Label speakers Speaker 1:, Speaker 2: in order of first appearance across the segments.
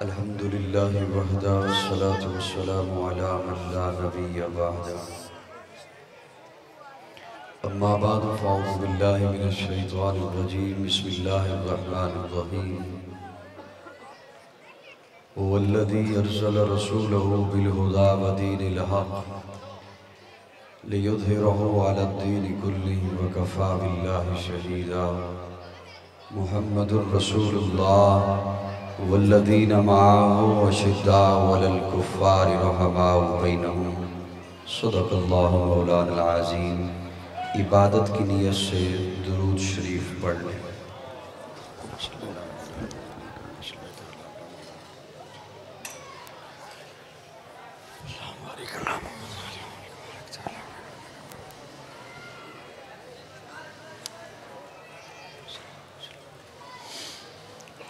Speaker 1: अल्हम्दुलिल्लाहि वहदा वस्सलातु वस्सलामु अला मन ला नबिय्य बअदा। अम्मा बअद फ़अऊज़ु बिल्लाहि मिनश शैतानिर रजीम। बिस्मिल्लाहिर रहमानिर रहीम। हुवल्लज़ी अरसला रसूलहु बिल हुदा व दीनिल हक़ लियुज़हिरहु अलद्दीनि कुल्लिहि व कफ़ा बिल्लाहि शहीदा। मुहम्मदुर रसूलुल्लाह वल्लज़ीना मअहु अशिद्दाउ अलल कुफ़्फ़ारि रहमाउ बैनहुम। सदक़ल्लाहु मौलाना अज़ीम। इबादत की नीयत से दुरूद शरीफ पढ़ लें।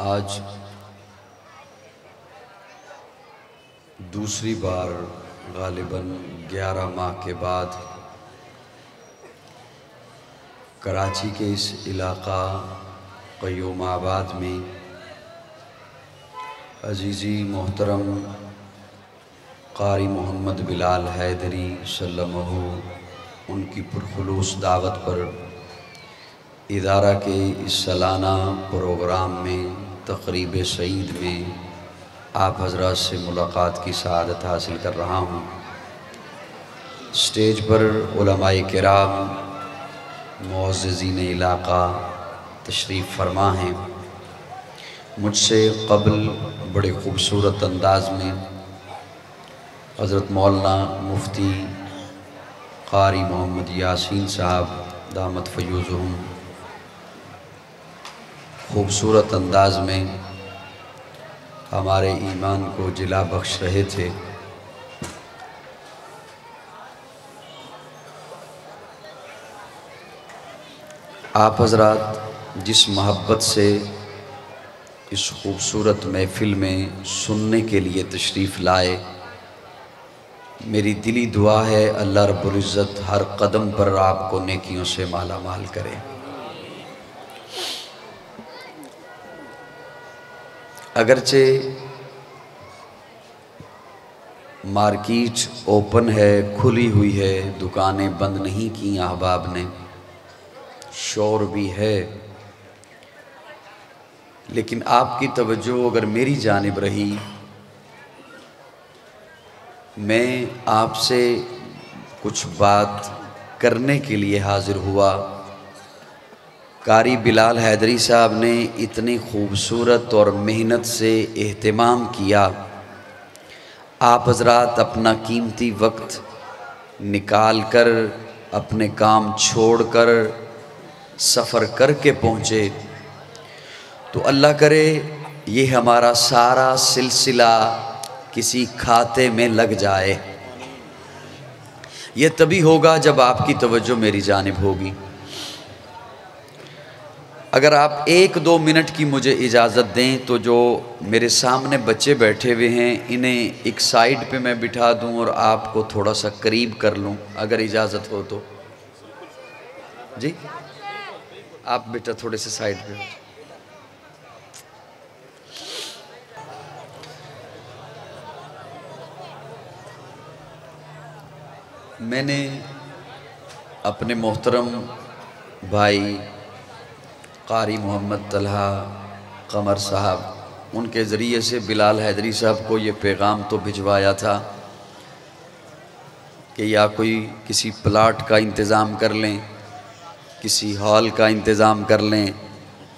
Speaker 1: आज दूसरी बार गालिबन 11 माह के बाद कराची के इस इलाक़ा क़य्यूमाबाद में अज़ीज़ी मोहतरम क़ारी मोहम्मद बिलाल हैदरी सल्लल्लाहु उनकी पुरखुलूस दावत पर इदारा के इस सालाना प्रोग्राम में तक़रीब सईद में आप हज़रात से मुलाक़ात की सआदत हासिल कर रहा हूँ। स्टेज पर उलमाए किराम मुअज़्ज़िज़ीन इलाक़ा तशरीफ़ फरमा हैं। मुझसे क़ब्ल बड़े ख़ूबसूरत अंदाज़ में हज़रत मौलाना मुफ्ती क़ारी मोहम्मद यासीन साहब दामत फ़यूज़ुहुम ख़ूबसूरत अंदाज़ में हमारे ईमान को जिला बख्श रहे थे। आप हज़रात जिस मोहब्बत से इस ख़ूबसूरत महफ़िल में सुनने के लिए तशरीफ़ लाए, मेरी दिली दुआ है अल्लाह रब्बुल इज़्ज़त हर कदम पर आपको नेकियों से माला माल करे। अगरचे मार्केट ओपन है, खुली हुई है, दुकानें बंद नहीं की अहबाब ने, शोर भी है, लेकिन आपकी तवज्जो अगर मेरी जानिब रही, मैं आपसे कुछ बात करने के लिए हाज़िर हुआ। क़ारी बिलाल हैदरी साहब ने इतनी ख़ूबसूरत और मेहनत से एहतमाम किया। आप हज़रात अपना कीमती वक्त निकाल कर, अपने काम छोड़ कर सफ़र करके पहुँचे, तो अल्लाह करे ये हमारा सारा सिलसिला किसी खाते में लग जाए। ये तभी होगा जब आपकी तवज्जो मेरी जानिब होगी। अगर आप 1-2 मिनट की मुझे इजाज़त दें तो जो मेरे सामने बच्चे बैठे हुए हैं इन्हें एक साइड पे मैं बिठा दूं और आपको थोड़ा सा करीब कर लूं, अगर इजाज़त हो तो। जी आप बेटा थोड़े से साइड पे। मैंने अपने मोहतरम भाई क़ारी मोहम्मद तलहा क़मर साहब उनके ज़रिए से बिलाल हैदरी साहब को ये पैगाम तो भिजवाया था कि या कोई किसी प्लाट का इंतज़ाम कर लें, किसी हॉल का इंतज़ाम कर लें,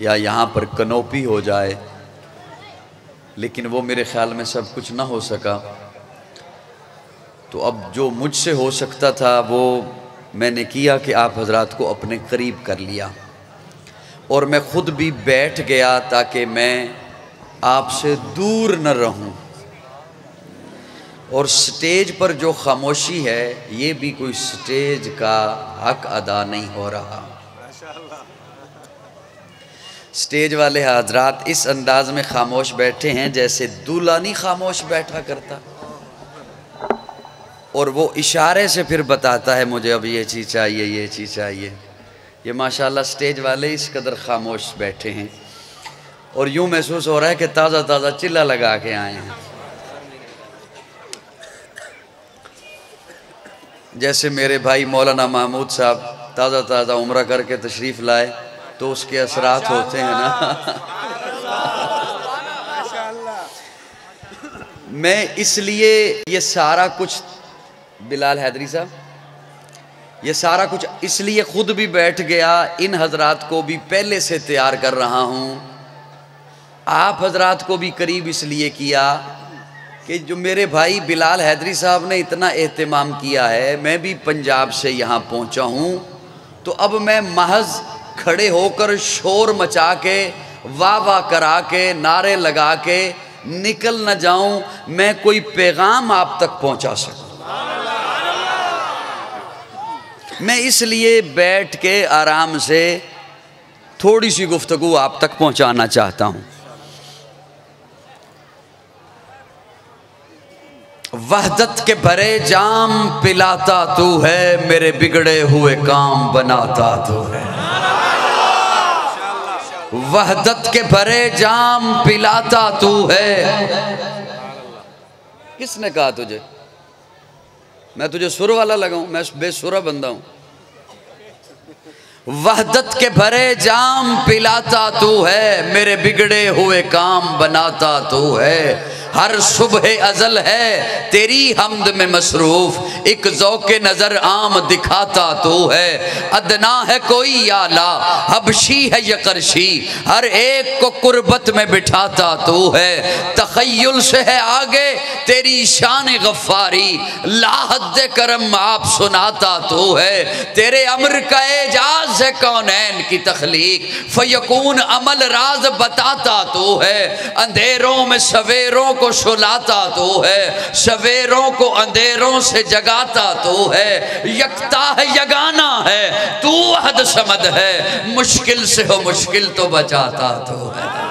Speaker 1: या यहाँ पर कनोपी हो जाए, लेकिन वो मेरे ख़्याल में सब कुछ ना हो सका। तो अब जो मुझसे हो सकता था वो मैंने किया कि आप हज़रात को अपने करीब कर लिया और मैं ख़ुद भी बैठ गया ताकि मैं आपसे दूर न रहूं। और स्टेज पर जो खामोशी है ये भी कोई स्टेज का हक अदा नहीं हो रहा। स्टेज वाले हजरात इस अंदाज में खामोश बैठे हैं जैसे दूल्हा नहीं खामोश बैठा करता, और वो इशारे से फिर बताता है मुझे अब ये चीज़ चाहिए, ये चीज़ चाहिए। ये माशाल्लाह स्टेज वाले इस कदर खामोश बैठे हैं। और यूं महसूस हो रहा है कि ताज़ा ताज़ा चिल्ला लगा के आए हैं। जैसे मेरे भाई मौलाना महमूद साहब ताज़ा ताज़ा उम्रा करके तशरीफ़ लाए तो उसके असरात होते हैं ना। मैं इसलिए ये सारा कुछ, बिलाल हैदरी साहब, ये सारा कुछ इसलिए खुद भी बैठ गया, इन हजरात को भी पहले से तैयार कर रहा हूँ, आप हजरात को भी करीब इसलिए किया कि जो मेरे भाई बिलाल हैदरी साहब ने इतना एहतमाम किया है, मैं भी पंजाब से यहाँ पहुँचा हूँ, तो अब मैं महज खड़े होकर शोर मचा के वाह वाह करा के नारे लगा के निकल न जाऊं, मैं कोई पैगाम आप तक पहुंचा सकूं। मैं इसलिए बैठ के आराम से थोड़ी सी गुफ्तगू आप तक पहुंचाना चाहता हूं। वहदत के भरे जाम पिलाता तू है, मेरे बिगड़े हुए काम बनाता तू है। वहदत के भरे जाम पिलाता तू है। किसने कहा तुझे? मैं तुझे सुर वाला लगाऊं? मैं बेसुरा बंदा हूं। वहदत के भरे जाम पिलाता तू है, मेरे बिगड़े हुए काम बनाता तू है। हर सुबह अजल है तेरी हमद में मसरूफ, एक ज़ौक़े नज़र आम दिखाता तू है। अदना है कोई आला, हबशी है यकरशी, हर एक को कुर्बत में बिठाता तू है। तख़य्युल से है आगे तेरी शान गफ़ारी, लाहद करम आप सुनाता तू है। तेरे अमर का एजाज है कौनैन की तख्लीक, फ़यकून अमल राज बताता तू है। अंधेरों में सवेरों को सुलाता तू है, सवेरों को अंधेरों से जगाता तू है। यकता है यगाना है तू अहद समद है, मुश्किल से हो मुश्किल तो बचाता तू है।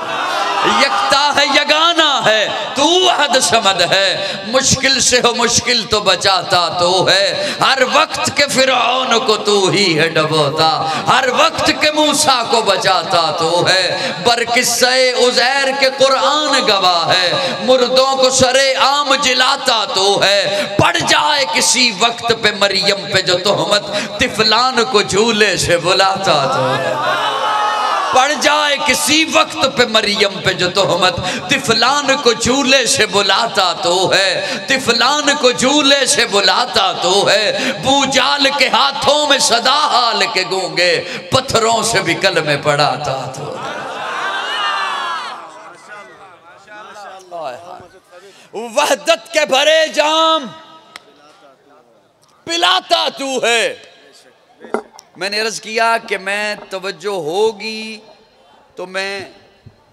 Speaker 1: यकता है यगाना है तू अहद समद है, मुश्किल से हो मुश्किल तो बचाता तू है। हर वक्त के फिरौन को तू ही है डबोता, हर वक्त के मूसा को बचाता तू है। बरकिस्से उज़ैर के कुरान गवाह है, मुर्दों को सरे आम जिलाता तू है। पड़ जाए किसी वक्त पे मरियम पे जो तोहमत, तिफलान को झूले से बुलाता तू है। पड़ जाए किसी वक्त पे मरियम पे जो तोहमत, तिफलान को झूले से बुलाता तो है। तिफलान को झूले से बुलाता तो है। बूजाल के हाथों में सदा हाल के गूंगे, पत्थरों से भी कल में पढ़ाता तो है। वहदत के भरे जाम पिलाता तू है। मैंने अर्ज किया कि मैं तवज्जो होगी तो मैं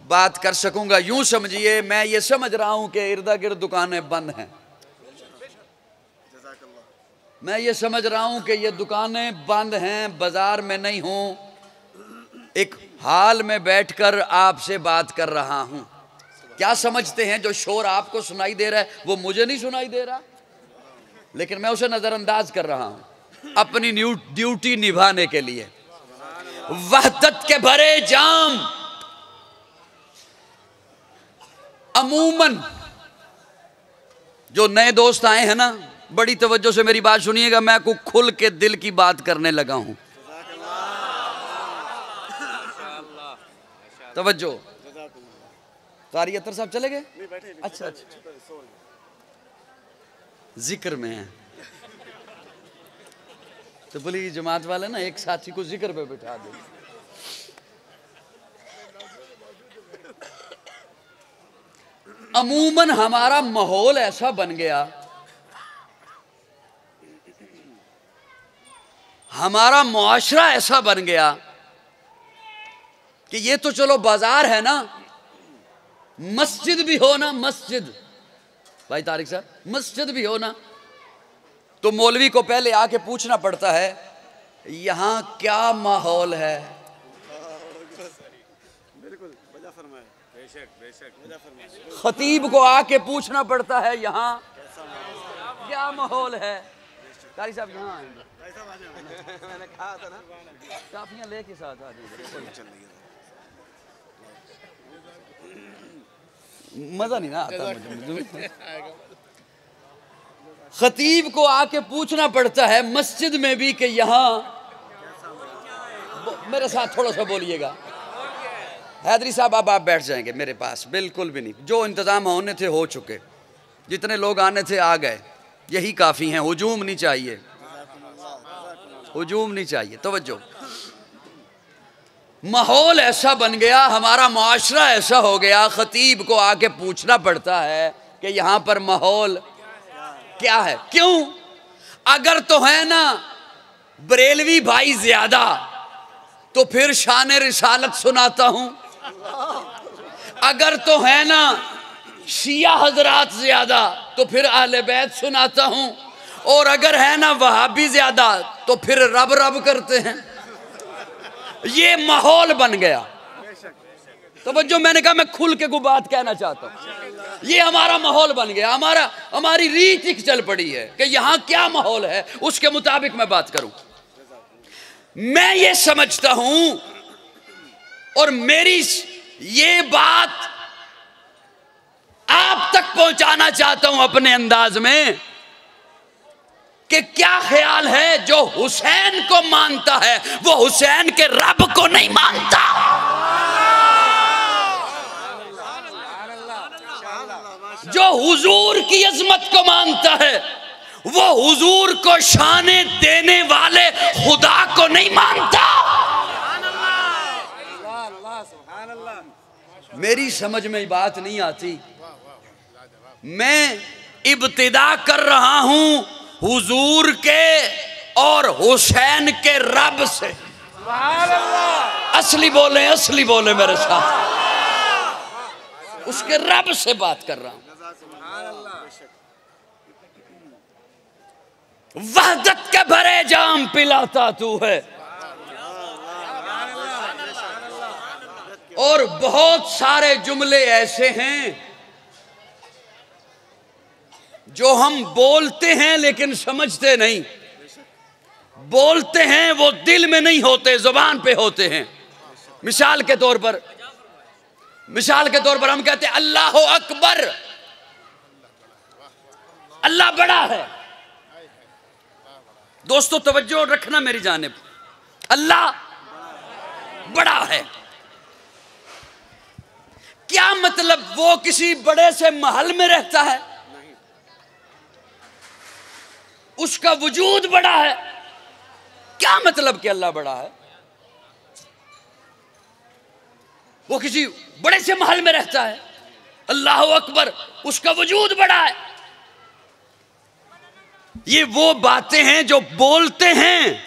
Speaker 1: बात कर सकूंगा। यूं समझिए मैं ये समझ रहा हूं कि इर्दा गिर्द दुकानें बंद हैं, मैं ये समझ रहा हूं कि ये दुकानें बंद हैं, बाजार में नहीं हूं, एक हाल में बैठकर आपसे बात कर रहा हूं। क्या समझते हैं जो शोर आपको सुनाई दे रहा है वो मुझे नहीं सुनाई दे रहा, लेकिन मैं उसे नजरअंदाज कर रहा हूं अपनी ड्यूटी निभाने के लिए। वहदत के भरे जाम, अमूमन जो नए दोस्त आए हैं ना, बड़ी तवज्जो से मेरी बात सुनिएगा, मैं को खुल के दिल की बात करने लगा हूं। तवज्जो। कारी अत्तर साहब चले गए? अच्छा अच्छा, जिक्र में है तो बोली जमात वाले ना एक साथी को जिक्र पे बिठा दे। अमूमन हमारा माहौल ऐसा बन गया, हमारा मुआशरा ऐसा बन गया कि ये तो चलो बाजार है ना, मस्जिद भी हो ना, मस्जिद भाई तारिक साहब, मस्जिद भी हो ना, तो मौलवी को पहले आके पूछना पड़ता है यहां क्या माहौल है। खतीब को आके पूछना पड़ता है यहां क्या माहौल है। कारी साहब यहाँ आएंगे, मैंने कहा था ना, काफियां लेके साथ आ जाएंगे। मजा नहीं ना आता मुझे। खतीब को आके पूछना पड़ता है मस्जिद में भी कि यहाँ, मेरे साथ थोड़ा सा बोलिएगा हैदरी साहब, अब आप बैठ जाएंगे मेरे पास, बिल्कुल भी नहीं, जो इंतजाम होने थे हो चुके, जितने लोग आने थे आ गए, यही काफ़ी हैं, हुजूम नहीं चाहिए, हुजूम नहीं चाहिए। तवज्जो, माहौल ऐसा बन गया, हमारा मुआशरा ऐसा हो गया, खतीब को आके पूछना पड़ता है कि यहाँ पर माहौल क्या है। क्यों? अगर तो है ना बरेलवी भाई ज्यादा तो फिर शान रिसालत सुनाता हूं, अगर तो है ना शिया हजरात ज्यादा तो फिर आले बैत सुनाता हूं, और अगर है ना वहाबी ज्यादा तो फिर रब रब करते हैं। ये माहौल बन गया। तो जो मैंने कहा, मैं खुल के को बात कहना चाहता हूं, ये हमारा माहौल बन गया, हमारी रीत ही चल पड़ी है कि यहां क्या माहौल है उसके मुताबिक मैं बात करूं। मैं ये समझता हूं और मेरी ये बात आप तक पहुंचाना चाहता हूं अपने अंदाज में कि क्या ख्याल है, जो हुसैन को मानता है वो हुसैन के रब को नहीं मानता। जो हुजूर की अजमत को मानता है वो हुजूर को शाने देने वाले खुदा को नहीं मानता। मेरी समझ में बात नहीं आती। मैं इब्तिदा कर रहा हूं हुजूर के और हुसैन के रब से। असली बोले मेरे साथ, उसके रब से बात कर रहा हूं। वहदत के भरे जाम पिलाता तू है, और बहुत सारे जुमले ऐसे हैं जो हम बोलते हैं लेकिन समझते नहीं। बोलते हैं वो दिल में नहीं होते, जुबान पे होते हैं। मिसाल के तौर पर हम कहते हैं अल्लाह अकबर, अल्लाह बड़ा है। दोस्तों तवज्जो रखना मेरी जानिब, अल्लाह बड़ा है। क्या मतलब? वो किसी बड़े से महल में रहता है, उसका वजूद बड़ा है। क्या मतलब कि अल्लाह बड़ा है? वो किसी बड़े से महल में रहता है, अल्लाह अकबर, उसका वजूद बड़ा है। ये वो बातें हैं जो बोलते हैं,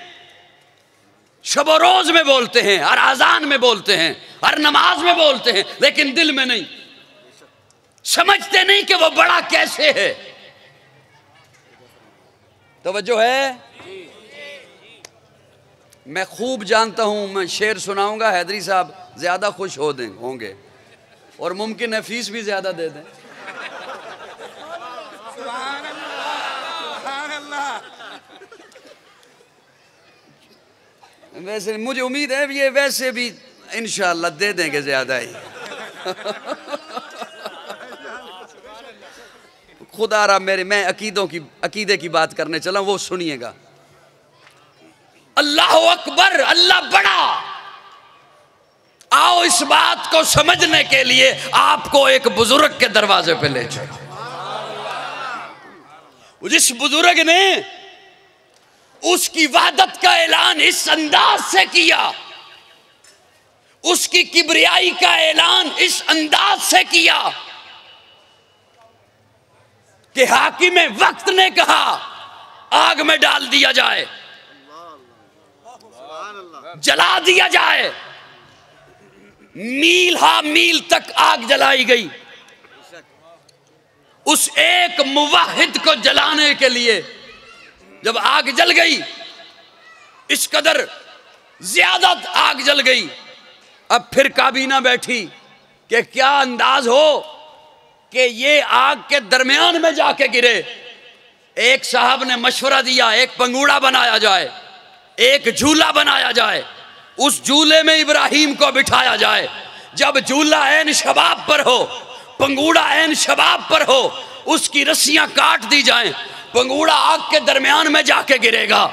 Speaker 1: शब रोज में बोलते हैं, हर अजान में बोलते हैं, हर नमाज में बोलते हैं, लेकिन दिल में नहीं, समझते नहीं कि वो बड़ा कैसे है। तवज्जो है? मैं खूब जानता हूं, मैं शेर सुनाऊंगा, हैदरी साहब ज्यादा खुश होंगे और मुमकिन है फीस भी ज्यादा दे दें। वैसे मुझे उम्मीद है ये वैसे भी इंशाअल्लाह दे देंगे ज्यादा ही। खुदारा मैं अकीदे की बात करने चला, वो सुनिएगा। अल्लाह अकबर, अल्लाह बड़ा। आओ इस बात को समझने के लिए आपको एक बुजुर्ग के दरवाजे पे ले चलो। जिस बुजुर्ग ने उसकी वहदत का ऐलान इस अंदाज से किया, उसकी किबरियाई का ऐलान इस अंदाज से किया कि हाकिम वक्त ने कहा आग में डाल दिया जाए, जला दिया जाए। मील हा मील तक आग जलाई गई। उस एक मुवाहिद को जलाने के लिए जब आग जल गई, इस कदर ज्यादा आग जल गई, अब फिर काबीना बैठी कि क्या अंदाज हो कि ये आग के दरमियान में जाके गिरे। एक साहब ने मशवरा दिया, एक पंगूड़ा बनाया जाए, एक झूला बनाया जाए, उस झूले में इब्राहिम को बिठाया जाए। जब झूला ऐन शबाब पर हो, पंगूड़ा ऐन शबाब पर हो, उसकी रस्सियां काट दी जाएं, पंगूड़ा आग के दरमियान में जाके गिरेगा।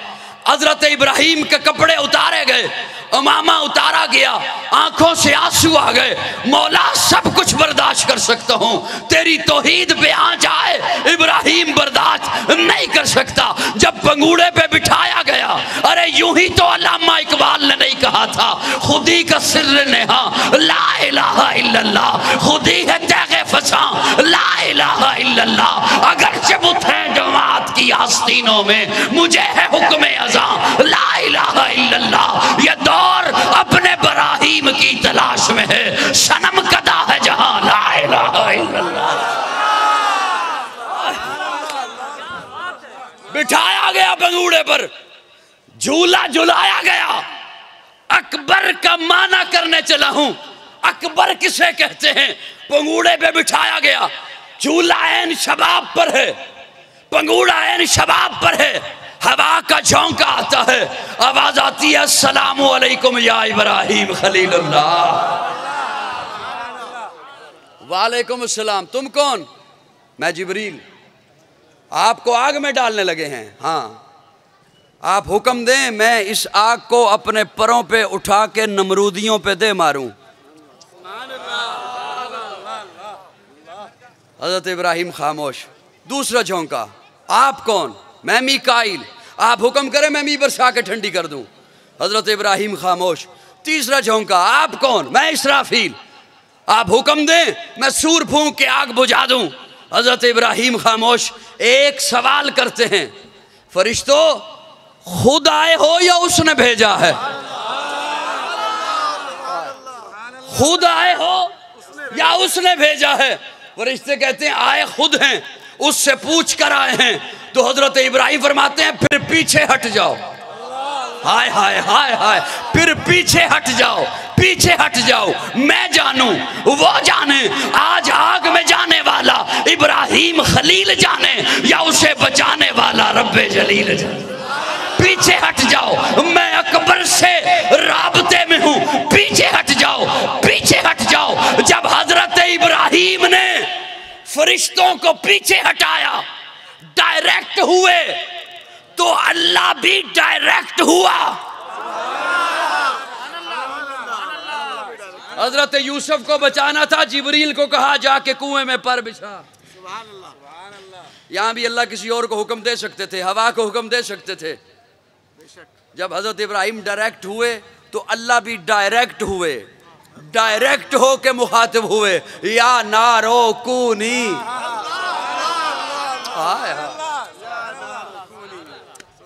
Speaker 1: हजरत इब्राहिम के कपड़े उतारे गए, अमामा उतारा गया, आंखों से आंसू आ गए। मौला सब कुछ बर्दाश्त कर सकता हूँ, तेरी तौहीद पे आ जाए इब्राहिम बर्दाश्त नहीं कर सकता। जब पंगूड़े पे बिठाया गया, अरे यूं ही तो अल्लामा इकबाल ने नहीं कहा था, खुदी का सिर्र नेहा ला इलाहा इल्लल्लाह, खुदी है तैगे फसा ला इलाहा इल्लल्लाह। अगर चबुत है जमात की आस्तीनों में, मुझे है हुक्म अज़ां ला इलाहा इल्लल्लाह। ये दौर अपने बराहीम की तलाश में है, सनम कदा है जहां ला इलाहा इल्लल्लाह। बिठाया गया पंगूड़े पर, झूला झुलाया गया। अकबर का माना करने चला हूं। अकबर किसे कहते हैं? पंगूड़े पे बिठाया गया, झूला ऐन शबाब पर है, पंगूड़ा ऐन शबाब पर है। हवा का झोंका आता है, आवाज आती है अस्सलामु अलैकुम या इब्राहिम खलीलुल्लाह। वालेकुम अस्सलाम। तुम कौन? मैं जिब्रील। आपको आग में डालने लगे हैं? हाँ। आप हुक्म दें, मैं इस आग को अपने परों पे उठा के नमरूदियों पे दे मारूं। हजरत इब्राहिम खामोश। दूसरा झोंका, आप कौन? मैं मीकाइल। आप हुक्म करें, मैं मी बरसा के ठंडी कर दूं। हजरत इब्राहिम खामोश। तीसरा झोंका, आप कौन? मैं इसराफील। आप हुक्म दें, मैं सूर फूंक के आग बुझा दूं। हजरत इब्राहिम खामोश। एक सवाल करते हैं, फरिश्तों खुद आए हो या उसने भेजा है? खुद आए हो या उसने भेजा है? फरिश्ते कहते हैं आए खुद हैं, उससे पूछ कर आए हैं। तो हजरत इब्राहिम फरमाते हैं फिर पीछे हट जाओ। हाय हाय हाय हाय, फिर पीछे हट जाओ, पीछे हट जाओ। मैं जानूं, वो जाने। आज आग में जाने वाला इब्राहिम खलील जाने या उसे बचाने वाला रब्बे जलील जाने। पीछे हट जाओ, मैं अकबर से राबते में हूं, पीछे हट जाओ, पीछे हट जाओ। जब हजरत इब्राहिम ने फरिश्तों को पीछे हटाया, डायरेक्ट हुए, तो अल्लाह भी डायरेक्ट हुआ। हजरत यूसुफ को बचाना था, जिब्रील को कहा जाके कुएं में पर बिछा। यहां भी अल्लाह किसी और को हुक्म दे सकते थे, हवा को हुक्म दे सकते थे। जब हजरत इब्राहिम डायरेक्ट हुए तो अल्लाह भी डायरेक्ट हुए, डायरेक्ट हो के मुखातिब हुए, या नारो कूनी।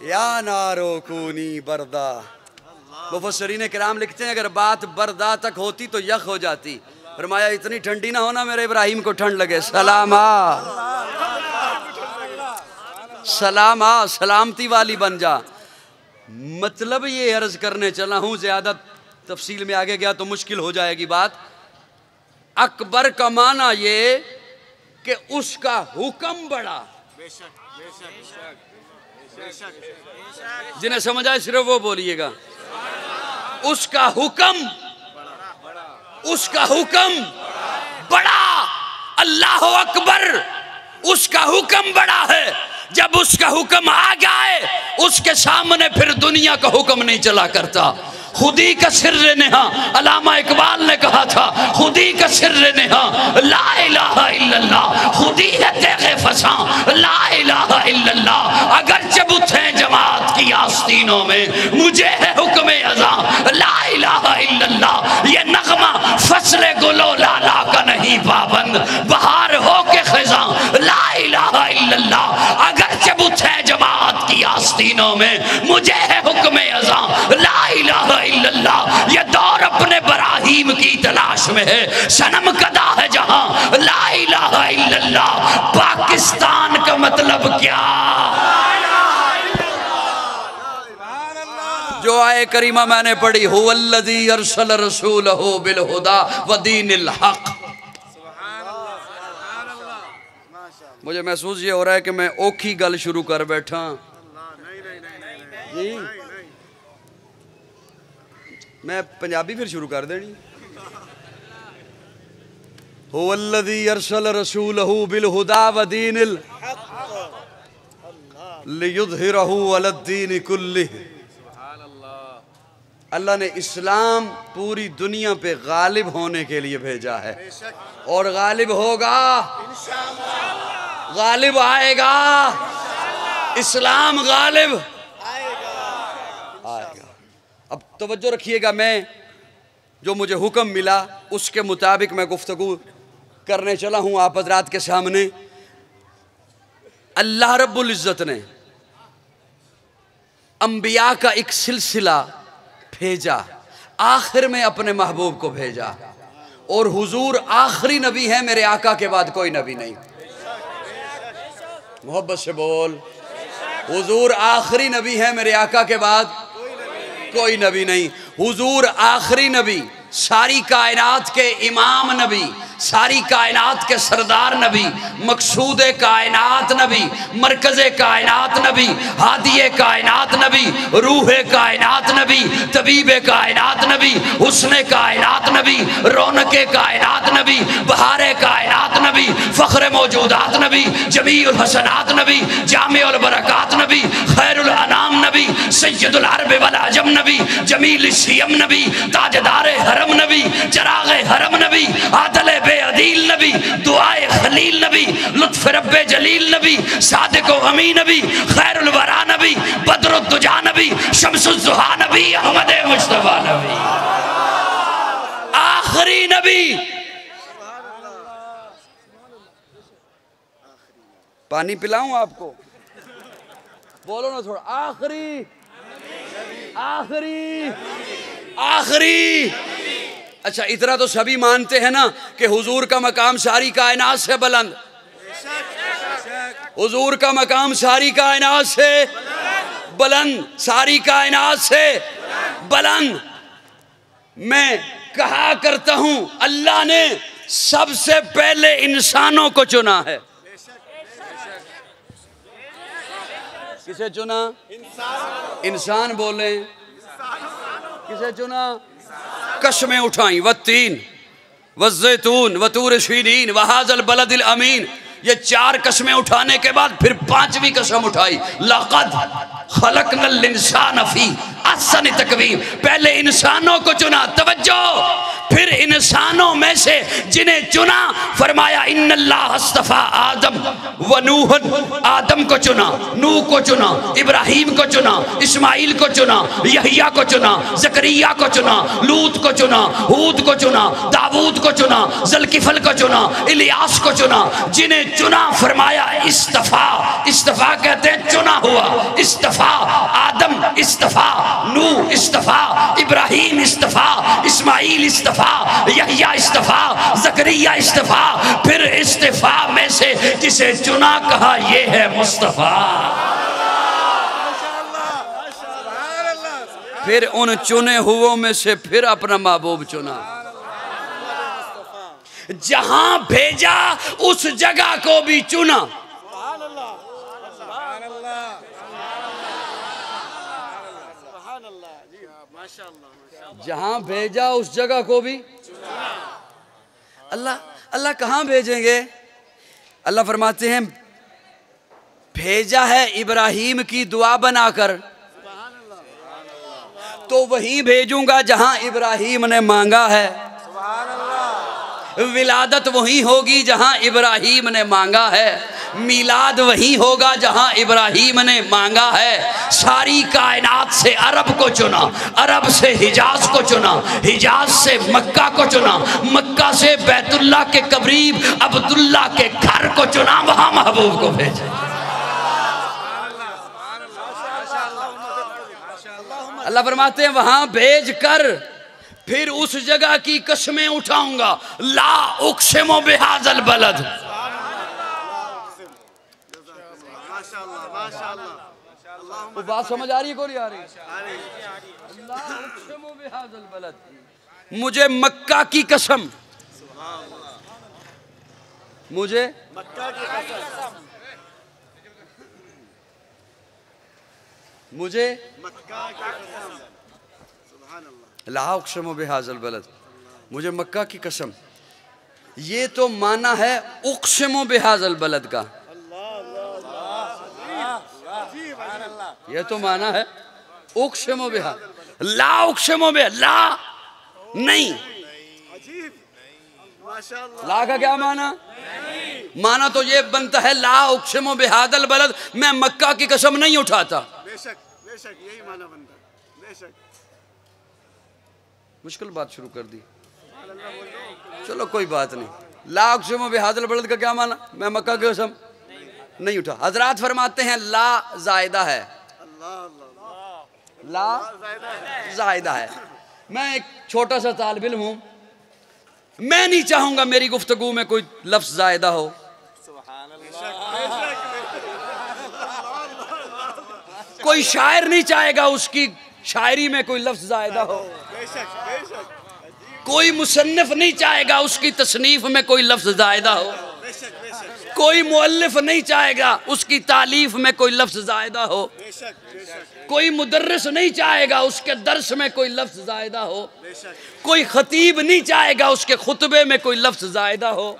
Speaker 1: या नारो कूनी बरदा। मुफस्सिरीन किराम लिखते हैं अगर बात बरदा तक होती तो यख हो जाती। फरमाया इतनी ठंडी ना होना मेरे इब्राहिम को ठंड लगे। सलामा सलामा, सलामती वाली बन जा। मतलब ये अर्ज करने चला हूं, ज्यादा तफसील में आगे गया तो मुश्किल हो जाएगी बात। अकबर का माना ये कि उसका हुक्म बड़ा। जिन्हें समझ आए सिर्फ वो बोलिएगा। उसका हुक्म, उसका हुक्म बड़ा। अल्लाह अकबर, उसका हुक्म बड़ा है। जब उसका हुक्म आ जाए, उसके सामने फिर दुनिया का हुक्म नहीं चला करता। खुदी का सिर्र नेहा, अल्लामा इकबाल ने कहा था, खुदी का सिर्र नेहा ला इलाहा इल्लल्लाह, खुदी है तेगे फसा ला इलाहा इल्लल्लाह। अगर चबुत है जमात की आस्तीनों में, मुझे है हुक्म अज़ां ला इलाहा इल्लल्लाह। ये नगमा फसले गुलो लाला का नहीं पाबंद, बहार हो के खिज़ां ला इलाहा इल्लल्लाह। अगर चबुत है जमात की आस्तीनों में, मुझे है हुक्म अज़ां ला इलाहा इल्लल्लाह। ये दौर अपने बराहीम की तलाश में है, सनम कदा है जहां ला इलाहा इल्लल्लाह। पाकिस्तान का मतलब क्या? जो आए करीमा मैंने पढ़ी, हुवल्लज़ी अरसल रसूलहु बिल हुदा व दीनिल हक। मुझे महसूस ये हो रहा है कि मैं ओखी गल शुरू कर बैठा जी। मैं पंजाबी फिर शुरू कर देनी। हुवल्लज़ी अरसल रसूलहू बिलहुदा व दीनिल लियुज़हिरहू अलद्दीन कुल्लिही। अल्लाह ने इस्लाम पूरी दुनिया पे गालिब होने के लिए भेजा है और गालिब होगा, गालिब आएगा, इस्लाम गालिब आएगा। अब तवज्जो रखिएगा, मैं जो मुझे हुक्म मिला उसके मुताबिक मैं गुफ्तगू करने चला हूँ आप हज़रात के सामने। अल्लाह रब्बुल इज़्ज़त ने अंबिया का एक सिलसिला भेजा, आखिर में अपने महबूब को भेजा, और हुजूर आखिरी नबी है, मेरे आका के बाद कोई नबी नहीं। मोहब्बत से बोल, हुजूर आखिरी नबी है, मेरे आका के बाद कोई नबी नहीं। हुजूर आखिरी नबी, सारी कायनात के इमाम नबी, सारी कायनात के सरदार नबी, मकसूद कायनात नबी, मरकज़ कायनात नबी, हादिये कायनात नबी, रूह कायनात नबी, तबीब कायनात नबी, हुस्न कायनात नबी, रौनक कायनात नबी, बहार कायनात नबी, फ़ख्र मौजूदात नबी, जमीउल हसनात नबी, जामिउल बरकात नबी, खैरुल अनाम नबी, सय्यदुल अरब वल अजम नबी, जमील सियम नबी, ताजदार हरम नबी, चराग़ हरम नबी, आदल बेअदील नबी, दुआए खलील नबी, लुत्फ़ रब्बे जलील नबी, सादिक़ व अमीन नबी, खैरुल वरा नबी, बदरुद्दुजा नबी, शम्सुज़्ज़ुहा नबी, अहमद मुस्तफ़ा नबी, आखिरी नबी। पानी पिलाऊं आपको? बोलो ना थोड़ा, आखिरी आखिरी आखिरी। अच्छा, इतना तो सभी मानते हैं ना कि हुजूर का मकाम सारी कायनात से बुलंद, हुजूर का मकाम सारी कायनात से बुलंद, सारी कायनात से बुलंद। मैं कहा करता हूं, अल्लाह ने सबसे पहले इंसानों को चुना है। किसे चुना? इंसान बोले। किसे चुना? कसमें उठाई, वत्तीन वज़्ज़ैतून वतूर सीनीन वहाज़ल बलदिल अमीन। ये चार कसमें उठाने के बाद फिर पांचवी कसम उठाई, लक़द खलक़नल इंसान फ़ी अहसनि तक़वीम। पहले इंसानों को चुना, तवज्जो, फिर इंसानों में से जिन्हें चुना फरमाया इन्नल्लाह अस्तफ़ा आदम व नूहन। आदम को चुना, नूह को चुना, इब्राहीम को चुना, इस्माइल को चुना, यहिया को चुना, ज़करिया को चुना, लूत को चुना, हूद को चुना, दाऊद को चुना, ज़ुल्किफ़ल को चुना, इलियास को चुना। जिन्हें चुना फरमाया इस्तफ़ा। इस्तफ़ा कहते हैं चुना हुआ। इस्तफ़ा आदम, इस्तफ़ा नूह, इस्तफ़ा इब्राहीम, इस्तफ़ा इस्माइल, इस्तफ़ा यहिया, इस्तफ़ा ज़करिया, इस्तफ़ा। फिर इस्तफ़ा में से जिसे चुना कहा ये है मुस्तफ़ा। फिर उन चुने हुओं में से फिर अपना महबूब चुना। जहां भेजा उस जगह को भी चुना। जहां भेजा उस जगह को भी अल्लाह। अल्लाह कहां भेजेंगे? अल्लाह फरमाते हैं भेजा है इब्राहीम की दुआ बनाकर, तो वहीं भेजूंगा जहां इब्राहीम ने मांगा है। विलादत वहीं होगी जहां इब्राहीम ने मांगा है, मिलाद वहीं होगा जहां इब्राहीम ने मांगा है। सारी कायनात से अरब को चुना, अरब से हिजाज को चुना, हिजाज से मक्का को चुना, मक्का से बैतुल्लाह के करीब अब्दुल्ला के घर को चुना, वहां महबूब को भेजा। अल्लाह फरमाते हैं वहां भेज कर फिर उस जगह की कसमें उठाऊंगा। ला उक़सिमु बिहाज़ल बलद। वो बात समझ आ रही है? कोई आ रही? ला उक़सिमु बिहाज़ल बलद। मुझे मक्का की कसम, मुझे मक्का की कसम, मुझे मक्का की कसम, ला उक़सिमु बिहाज़ल बलद, मुझे मक्का की कसम। ये तो माना है उक़सिमु बिहाज़ल बलद का, ये तो माना है उक़सिमु बिहा, ला उक़सिमु बिहा, ला नहीं। ला का क्या माना? माना तो ये बनता है ला उक़सिमु बिहाज़ल बलद, मैं मक्का की कसम नहीं उठाता।
Speaker 2: बेशक बेशक यही माना बनता है, बेशक।
Speaker 1: मुश्किल बात शुरू कर दी, चलो कोई बात नहीं। ला उक़सिमु बिहाज़ल बलद का क्या माना? मैं मक्का की कसम नहीं उठा। हजरात फरमाते हैं ला जायदा है, ला जायदा है। मैं एक छोटा सा तालिब इल्म हूं, मैं नहीं चाहूंगा मेरी गुफ्तगू में कोई लफ्ज जायदा हो। कोई शायर नहीं चाहेगा उसकी शायरी में कोई लफ्ज जायदा हो, कोई मुसन्निफ नहीं चाहेगा उसकी तसनीफ में कोई लफ्ज जायदा हो, कोई मुअल्लिफ नहीं चाहेगा उसकी तालीफ में कोई लफ्ज जायदा हो, कोई मुदर्रिस नहीं चाहेगा उसके दर्स में कोई लफ्ज जायदा हो, कोई खतीब नहीं चाहेगा उसके खुतबे में कोई लफ्ज जायदा हो।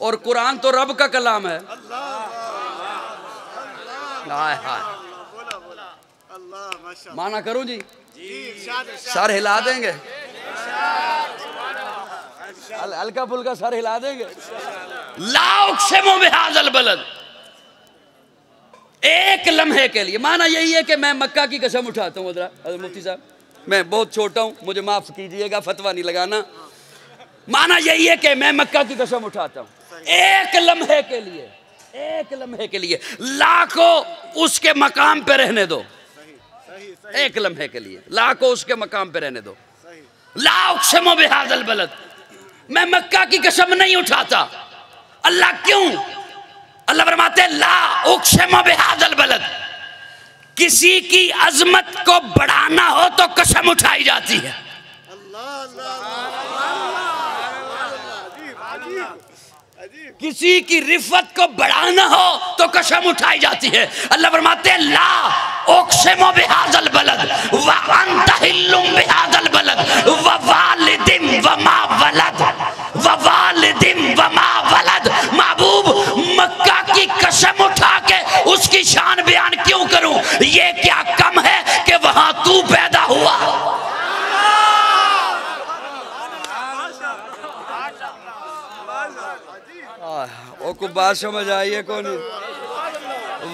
Speaker 1: और कुरान तो रब का कलाम है। हाय हाय, माना करूं जी? सर हिला देंगे, हल्का फुल्का सर हिला देंगे। ला उक़सिमु बिहाज़ल बलद, एक लम्हे के लिए माना यही है कि मैं मक्का की कसम उठाता हूँ। मुफ्ती साहब मैं बहुत छोटा हूँ, मुझे माफ कीजिएगा, फतवा नहीं लगाना। माना यही है कि मैं मक्का की कसम उठाता हूँ एक लम्हे के लिए, एक लम्हे के लिए। ला को उसके मकाम पे रहने दो, एक लम्हे के लिए ला को उसके मकाम पे रहने दो। ला उक़सिमु बिहाज़ल बलद, मैं मक्का की कसम नहीं उठाता। अल्लाह क्यों? अल्लाह फरमाते ला उक़सिमु बिहाज़ल बलद, किसी की अजमत को बढ़ाना हो तो कसम उठाई जाती है। किसी की रिफत को बढ़ाना हो तो कसम उठाई जाती है। अल्लाह फरमाते हैं ला उक़सिमु बिहाज़ल बलद व अंत हिल्लुम बिहाज़ल बलद व वालिदिम व मा वलद, व वालिदिम व मा वलद। महबूब मक्का की कसम उठा के उसकी शान बयान क्यों करूं? ये क्या कम है कि वहां तू पैदा हुआ? ओ को बात समझ आई है कौन?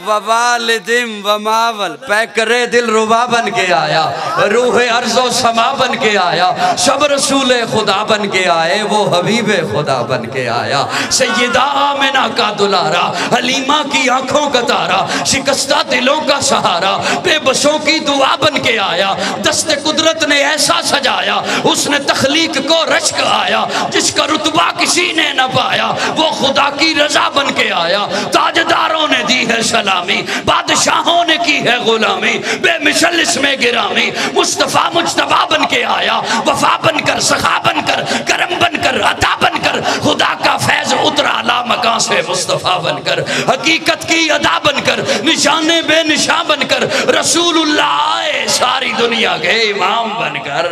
Speaker 1: ववालिदिम वमावल, पैकरे दिल रुबा बन के आया, रूह अर्ज़ो समा बन के आया, सब रसूले खुदा बन के आए, वो हबीबे खुदा बन के आया। सैयदा आमिना का दुलारा, हलीमा की आंखों का तारा, शिकस्ता दिलों का सहारा, बेबसों की दुआ बन के आया। दस्ते कुदरत ने ऐसा सजाया, उसने तख्लीक को रश्क आया, जिसका रुतबा किसी ने न पाया, वो खुदा की रजा बन के आया। ताजदारों ने दी है सलामी, बादशाहों ने की है गुलामी, बेमिसल इसमें गिरामी, मुस्तफा मुज्तबा बन के आया। वफा बनकर, सखा बनकर, करम बनकर, अता बनकर, खुदा का फैज उतरा आला मकान से मुस्तफा बनकर, हकीकत की अदा बनकर, निशाने बेनिशा बनकर, रसूलुल्लाह सारी दुनिया के इमाम बनकर।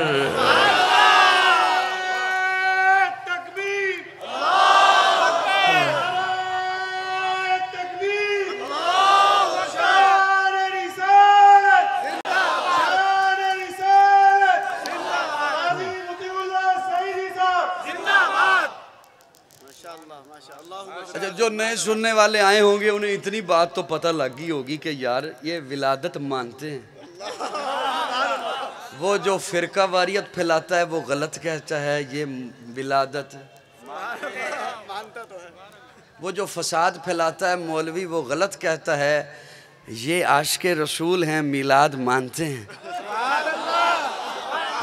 Speaker 1: अच्छा, जो नए सुनने वाले आए होंगे उन्हें इतनी बात तो पता लग गई होगी कि यार ये विलादत मानते हैं। वो जो फिरका वारियत फैलाता है वो गलत कहता है ये विलादत मानता तो है। वो जो फसाद फैलाता है मौलवी वो गलत कहता है ये आशिक़े रसूल हैं, मिलाद मानते हैं।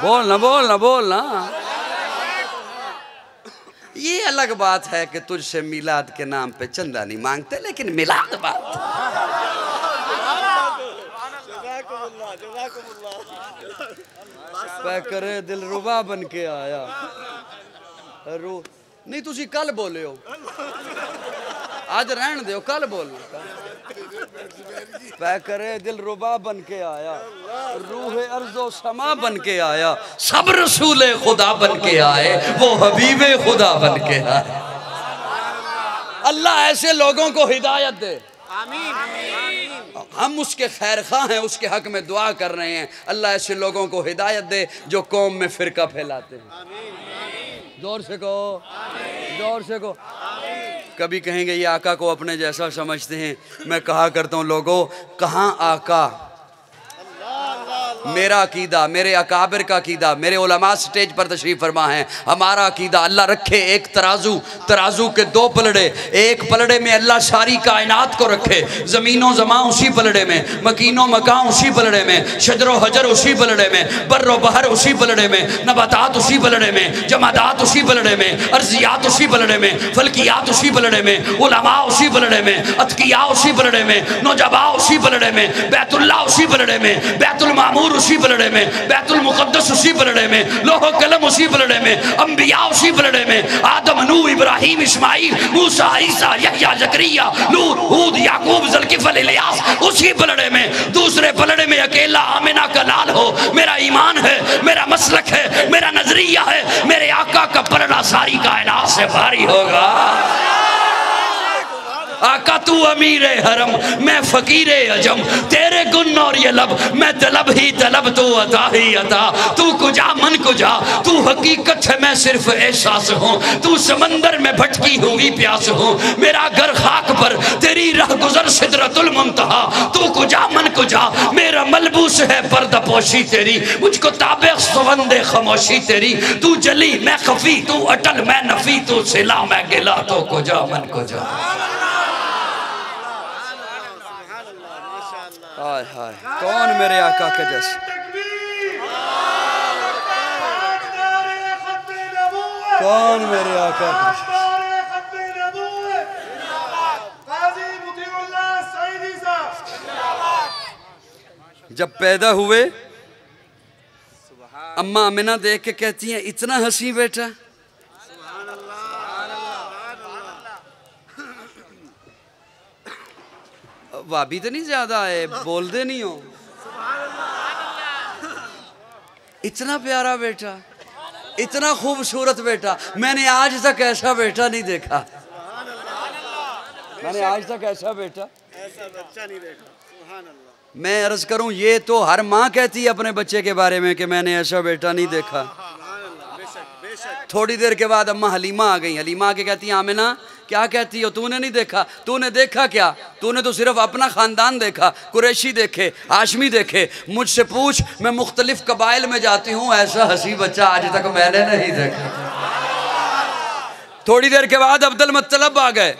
Speaker 1: बोलना बोलना बोलना। ये अलग बात है कि तुझसे मिलाद के नाम पे चंदा नहीं मांगते, लेकिन मिलाद बात करे दिल रुबा बन के आया। नहीं तुसी कल बोले हो, आज रहन दो, कल बोलना। पै करे दिल रुबा बन के आया, रूह अर्ज़ो समा बन के आया, सब रसूले खुदा बन के आए, वो हबीबे खुदा बन के आए। अल्लाह ऐसे लोगों को हिदायत दे। हम उसके खैर खा हैं, उसके हक में दुआ कर रहे हैं। अल्लाह ऐसे लोगों को हिदायत दे जो कौम में फिरका फैलाते हैं। जोर से कहो, जोर से कहो। कभी कहेंगे ये आका को अपने जैसा समझते हैं। मैं कहा करता हूँ लोगों, कहाँ आका, मेरा अकीदा, मेरे अकाबिर का अकीदा, मेरे उलमा स्टेज पर तशरीफ फरमा है। हमारा अकीदा अल्लाह रखे एक तराजू, तराजू के दो पलड़े, एक पलड़े में अल्लाह सारी कायनात को रखे, ज़मीनो ज़मा उसी पलड़े में, मकीनो मकान उसी पलड़े में, शजरो हजर उसी पलड़े में, बर्रो बहर उसी पलड़े में, नबातात उसी पलड़े में, जमादात उसी पलड़े में, अर्जियात उसी पलड़े में, फल्कियात उसी पलड़े में, उलमा उसी पलड़े में, अतकिया उसी पलड़े में, नौजबा उसी पलड़े में, बैतुल्लाह उसी पलड़े में, बैतुल मामूर उसी पलड़े में, बैतुल मुक़द्दस उसी पलड़े में, लोहो कलम उसी पलड़े में, अंबिया उसी पलड़े में, आदम नूह इब्राहिम इस्माइल मूसा ईसा यहया जकरिया नूर हूद याकूब ज़ुल्किफ़ल इलियास उसी पलड़े में। दूसरे पलड़े में अकेला आमिना का लाल हो। मेरा ईमान है, मेरा मसलक है, मेरा नजरिया है, मेरे आका का पलड़ा सारी कायनात से भारी होगा। आका तू अमीर हरम, मैं फकीर अजम, तेरे गुन और ये लब, मैं तलब ही तलब, तू अता ही अता। तू कुजा मन कुजा, तू हकीकत है, मैं सिर्फ एहसास हूँ। तू समंदर में भटकी हुई प्यास हूँ, मेरा घर खाक पर, तेरी राह गुजर सिदरतुल मुंतहा। तू कुजा मन कुजा, मेरा मलबूस है पर्दापोशी तेरी, मुझको ताबे सुवंदे खामोशी तेरी। तू जली मैं खफी, तू अटल मैं नफी, तू सिला मैं गिला, तो कुजा मन कुजा। हाय हाय, कौन मेरे आका के जैसे। कौन मेरे आका के जैसे। जब पैदा हुए अम्मा अमीना देख के कहती हैं इतना हंसी बेटा। भाभी तो नहीं ज्यादा है, बोलते नहीं हो। इतना प्यारा बेटा, इतना खूबसूरत बेटा, मैंने आज तक ऐसा बेटा नहीं देखा। मैंने आज तक ऐसा बेटा, ऐसा बच्चा नहीं देखा। सुभान अल्लाह। मैं अर्ज करूं, ये तो हर माँ कहती है अपने बच्चे के बारे में कि मैंने ऐसा बेटा नहीं देखा। थोड़ी देर के बाद अम्मा हलीमा आ गई। हलीमा आके कहती है आमिना क्या कहती हो, तूने नहीं देखा? तूने देखा क्या? तूने तो सिर्फ अपना ख़ानदान देखा, कुरैशी देखे, हाशमी देखे। मुझसे पूछ, मैं मुख्तलिफ कबाइल में जाती हूँ, ऐसा हंसी बच्चा आज तक मैंने नहीं देखा। थोड़ी देर के बाद अब्दुल मुत्तलब आ गए।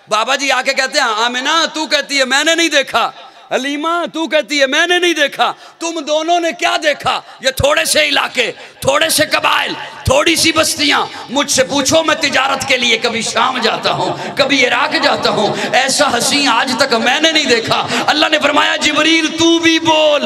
Speaker 1: बाबा जी आके कहते हैं आमिना तू कहती है मैंने नहीं देखा, हलीमा तू कहती है मैंने नहीं देखा, तुम दोनों ने क्या देखा? ये थोड़े से इलाके, थोड़े से कबाइल, थोड़ी सी बस्तियां। मुझसे पूछो, मैं तिजारत के लिए कभी शाम जाता हूँ, कभी इराक जाता हूँ, ऐसा हसी आज तक मैंने नहीं देखा। अल्लाह ने फरमाया जिब्रील तू भी बोल।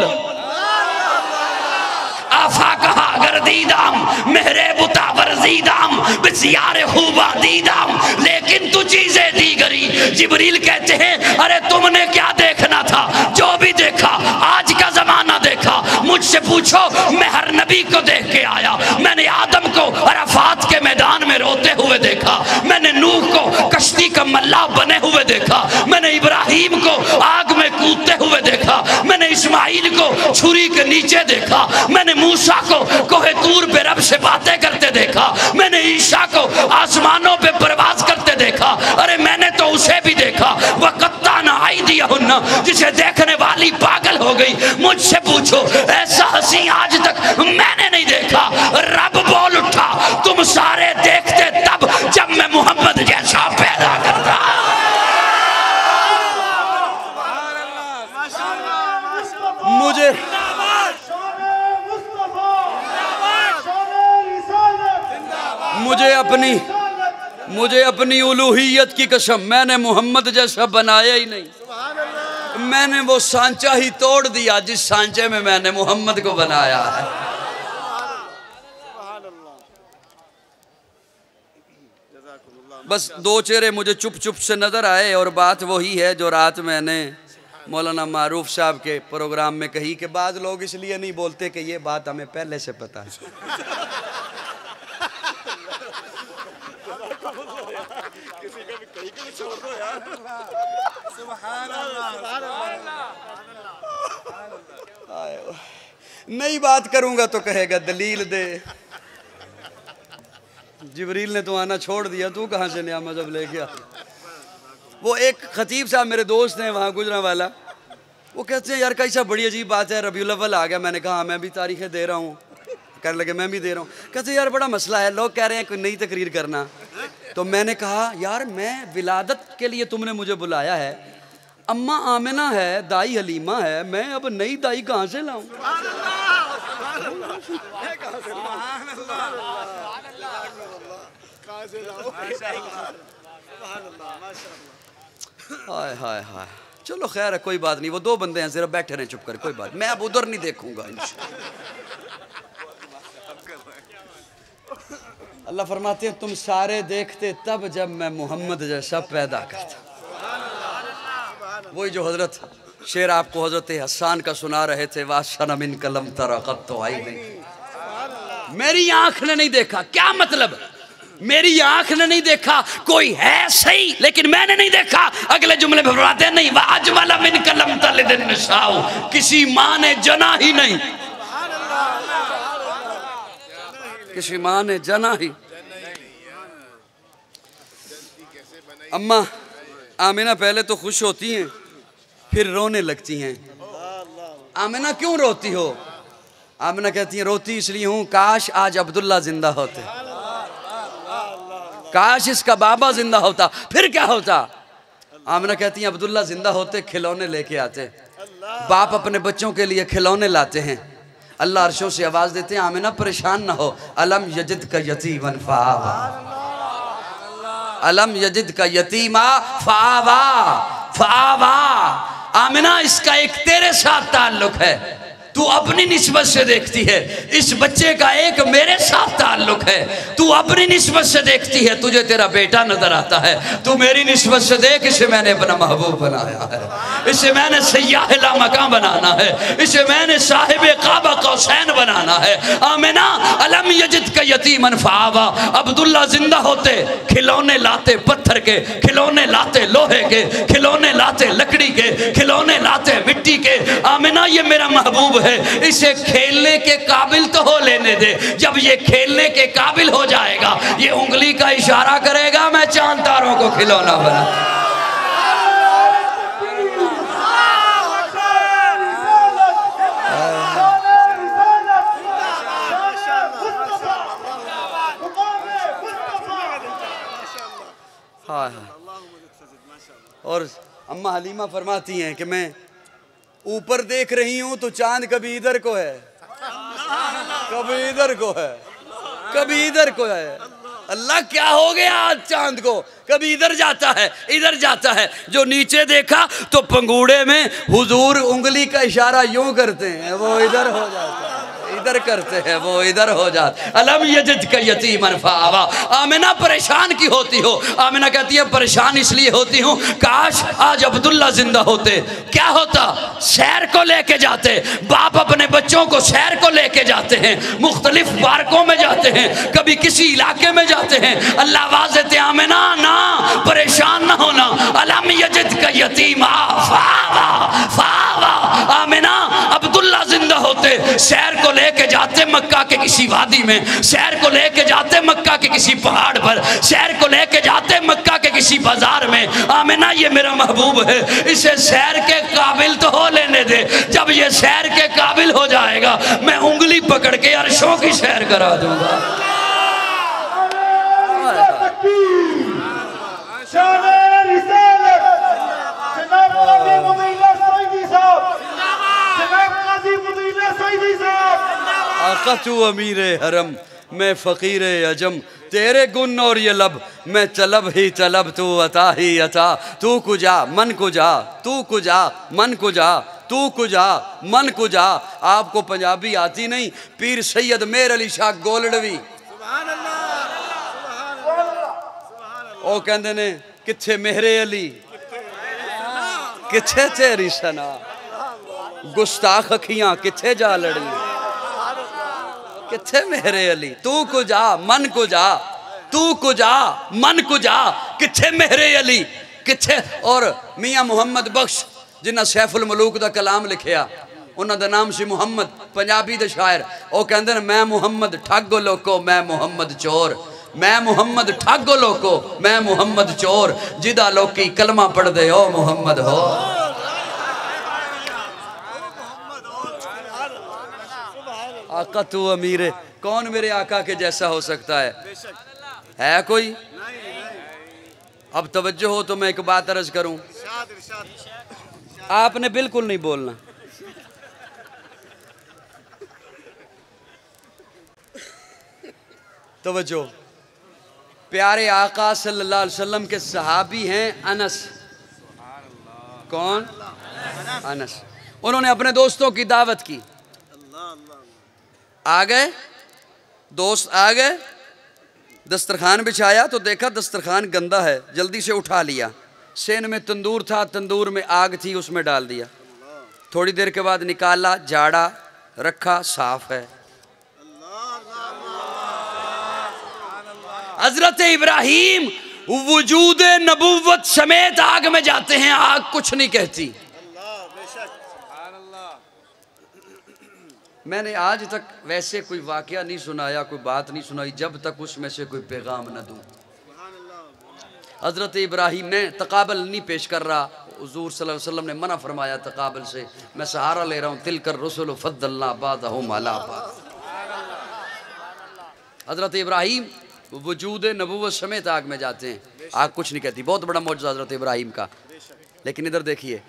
Speaker 1: आफा कहा अगर दीदाम मेरे बुतावर दीदाम बिसियारे खूबा दीदाम, लेकिन तू चीजें दी गरी। जिब्रील कहते हैं अरे तुमने क्या देखना था? जो भी देखा, आज का जमाना देखा। मुझसे पूछो, मैं हर नबी को देख के आया। मैंने आदम को अराफात के मैदान में रोते हुए देखा, मैंने नूह को कश्ती का मल्लाह बने हुए देखा, मैंने इब्राहिम को आग में कूदते हुए देखा, मैंने इस्माइल को छुरी के नीचे देखा, मैंने मूसा को कोहे तूर पे रब से बातें करते देखा, मैंने ईसा को आसमानों पे परवाज करते देखा। अरे मैंने तो उसे भी देखा, वह कत्ता ना आई दिया हुन्ना, जिसे देखने वाली पागल हो गई। मुझसे पूछो, ऐसा हंसी आज तक मैंने नहीं देखा। रब बोल उठा, तुम सारे देखते तब जब मैं मोहम्मद जैसा पैदा करता। मुझे अपनी उलूहियत की कसम, मैंने मोहम्मद जैसा बनाया ही नहीं। मैंने वो सांचा ही तोड़ दिया जिस सांचे में मैंने मोहम्मद को बनाया है। बस दो चेहरे मुझे चुप चुप से नजर आए और बात वही है जो रात मैंने मौलाना मारूफ साहब के प्रोग्राम में कही कि बाद लोग इसलिए नहीं बोलते कि ये बात हमें पहले से पता है। नई बात करूंगा तो कहेगा दलील दे। जिब्रील ने तो आना छोड़ दिया, तू कहाँ से नया मजहब लेके आ। वो एक खतीब साहब मेरे दोस्त हैं वहाँ गुजरा वाला, वो कहते हैं यार कैसा बड़ी अजीब बात है, रबीउल अव्वल आ गया। मैंने कहा मैं भी तारीखें दे रहा हूँ। कहने लगे मैं भी दे रहा हूँ। कहते यार बड़ा मसला है, लोग कह रहे हैं कोई नई तकरीर करना। तो मैंने कहा यार मैं विलादत के लिए तुमने मुझे बुलाया है, अम्मा आमिना है, दाई हलीमा है, मैं अब नई दाई कहाँ से लाऊं? हाय हाय हाय, चलो खैर है, कोई बात नहीं। वो दो बंदे हैं सिर्फ, बैठे रहे चुप कर, कोई बात। मैं अब उधर नहीं देखूंगा। अल्लाह फरमाते हैं तुम सारे देखते तब जब मैं मोहम्मद जैसा पैदा करता। वही जो हजरत शेर आपको हजरत हसन का सुना रहे थे, वाशना मिन कलम तरक़त तो आई नहीं, मेरी आंख ने नहीं देखा। क्या मतलब? मेरी आंख ने नहीं देखा, कोई है सही लेकिन मैंने नहीं देखा। अगले जुमले में फरमाते हैं नहीं वाजमल मिन कलम तलिदिन निसाउ, किसी माँ ने जना ही नहीं, किसी माँ ने जना ही। अम्मा आमिना पहले तो खुश होती हैं फिर रोने लगती हैं। आमिना क्यों रोती हो? आमिना कहती हैं रोती इसलिए हूँ काश आज अब्दुल्ला जिंदा होते, काश इसका बाबा जिंदा होता, फिर क्या होता? आमिना कहती हैं अब्दुल्ला जिंदा होते खिलौने लेके आते। बाप अपने बच्चों के लिए खिलौने लाते हैं, अल्लाह अर्शों से आवाज देते हैं आमिना परेशान ना हो, अलम यजिद का यतीमन फावा, अलम यजिद का यतीमा फावा फावा। आमिना इसका एक तेरे साथ ताल्लुक है, तू अपनी निस्बत से देखती है। इस बच्चे का एक मेरे साथ ताल्लुक है, तू अपनी निस्बत से देखती है। तुझे तेरा बेटा नजर आता है, तू मेरी निस्बत से देख, इसे मैंने अपना महबूब बनाया है, इसे मैंने सय्याह मकाम बनाना है, इसे मैंने साहिब काबा कौसैन बनाना है। आमिना अलम यजिद का यतीमन फावा, अब्दुल्ला जिंदा होते खिलौने लाते, पत्थर के खिलौने लाते, लोहे के खिलौने लाते, लकड़ी के खिलौने लाते, मिट्टी के। आमिना ये मेरा महबूब है, इसे खेलने के काबिल तो हो लेने दे, जब ये खेलने के काबिल हो जाएगा ये उंगली का इशारा करेगा, मैं चांद तारों को खिलौना बना। हाँ हाँ। और अम्मा हलीमा फरमाती हैं कि मैं ऊपर देख रही हूं तो चांद कभी इधर को है, कभी इधर को है, कभी इधर को है। अल्लाह क्या हो गया आज चांद को? कभी इधर जाता है, इधर जाता है। जो नीचे देखा तो पंगूड़े में हुजूर उंगली का इशारा यूं करते हैं, वो इधर हो जाता है, इधर करते हैं, वो इधर हो जाता। अलम यजिद का यतीमन फावा। आमिना परेशान की होती हो? आमिना कहती है परेशान इसलिए होती हूँ काश आज अब्दुल्ला जिंदा होते। क्या होता? सैर को लेके जाते, बाप अपने बच्चों को सैर को लेके जाते हैं, मुख्तलिफ पार्कों में जाते हैं, कभी किसी इलाके में जाते हैं। अल्लाह आवाज देते आमिना ना परेशान ना होना, अलम यजिद का यतीमा फावा फावा। आमिना अब्दुल्ला जिंदा होते सैर को लेके जाते मक्का के किसी वादी में, सैर को लेके जाते मक्का के किसी पहाड़ पर, सैर को लेके जाते मक्का के किसी बाजार में। आमिना ये मेरा महबूब है, इसे सैर के काबिल तो हो लेने दे, जब ये सैर के काबिल हो जाएगा मैं उंगली पकड़ के अर्शों की सैर करा दूंगा। आका तू अमीरे हरम, मैं फ़कीरे अजम, तेरे गुन और ये लब, मैं तलब ही तलब, तू अता ही अता। तू कुजा मन कुजा, तू कुजा मन कुजा, तू कुजा मन कुजा। आपको पंजाबी आती नहीं? पीर सैयद मेर अली शाह गोलड़वी ओ कहंदे ने किथे मेहरे अली, किथे तेरी सना, गुस्ताख अखियां किथे जा लड़ी, किथे मेरे अली, तू को जा मन को जा, तू को जा मन को जा, किथे मेरे अली किथे। और मियाँ मुहम्मद बख्श जिन्हें सैफुल मलूक दा कलाम लिखिया, उन्हों का नाम सी मुहम्मद, पंजाबी दे शायर। वो कहते हैं मैं मुहम्मद ठग लोको मैं मुहम्मद चोर, मैं मुहम्मद ठग लोको मैं मुहम्मद चोर, जिदा लोकी कलमा पढ़ दे ओ मुहम्मद हो। आका तू अमीर है, कौन मेरे आका के जैसा हो सकता है कोई? अब तवज्जो हो तो मैं एक बात अर्ज करूं, आपने बिल्कुल नहीं बोलना। तवज्जो, प्यारे आका सल्लल्लाहु अलैहि वसल्लम के सहाबी हैं अनस। कौन? अनस। उन्होंने अपने दोस्तों की दावत की, आ गए दोस्त, आ गए, दस्तरखान बिछाया तो देखा दस्तरखान गंदा है, जल्दी से उठा लिया। सेन में तंदूर था, तंदूर में आग थी, उसमें डाल दिया। थोड़ी देर के बाद निकाला, झाड़ा, रखा, साफ है। हजरत इब्राहिम वजूद नबुव्वत समेत आग में जाते हैं, आग कुछ नहीं कहती। मैंने आज तक वैसे कोई वाकया नहीं सुनाया, कोई बात नहीं सुनाई जब तक उसमें से कोई पैगाम न दूं। हजरत इब्राहिम ने तकाबल नहीं पेश कर रहा, हुजूर सल्लल्लाहु अलैहि वसल्लम ने मना फरमाया तकाबल से, मैं सहारा ले रहा हूँ, तिलकर रसूल फद्दलना बादहुम अला बाद। हजरत इब्राहिम वजूद नबुव्वत समेत आग में जाते हैं, आग कुछ नहीं कहती। बहुत बड़ा मौजज़ा हजरत इब्राहिम का। लेकिन इधर देखिए,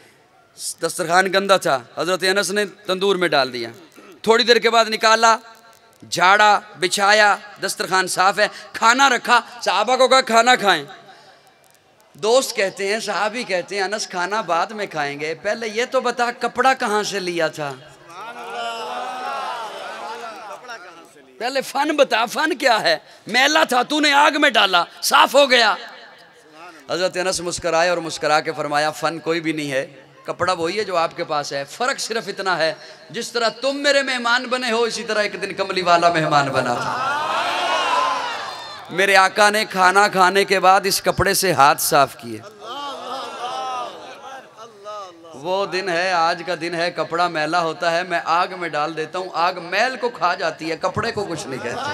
Speaker 1: दस्तरखान गंदा था, हजरत अनस ने तंदूर में डाल दिया। थोड़ी देर के बाद निकाला, झाड़ा, बिछाया, दस्तरखान साफ है, खाना रखा, सहाबा को कहा खाना खाएं। दोस्त कहते हैं, सहाबी कहते हैं, अनस खाना बाद में खाएंगे, पहले ये तो बता कपड़ा कहाँ से लिया था, पहले फन बता, फन क्या है? मैला था, तूने आग में डाला, साफ हो गया। हजरत अनस मुस्कराए और मुस्करा के फरमाया फन कोई भी नहीं है, कपड़ा वही है जो आपके पास है, फ़र्क सिर्फ इतना है जिस तरह तुम मेरे मेहमान बने हो, इसी तरह एक दिन कमली वाला मेहमान बना था। मेरे आका ने खाना खाने के बाद इस कपड़े से हाथ साफ किए। वो दिन है, आज का दिन है, कपड़ा मैला होता है, मैं आग में डाल देता हूँ, आग मैल को खा जाती है, कपड़े को कुछ नहीं कहती।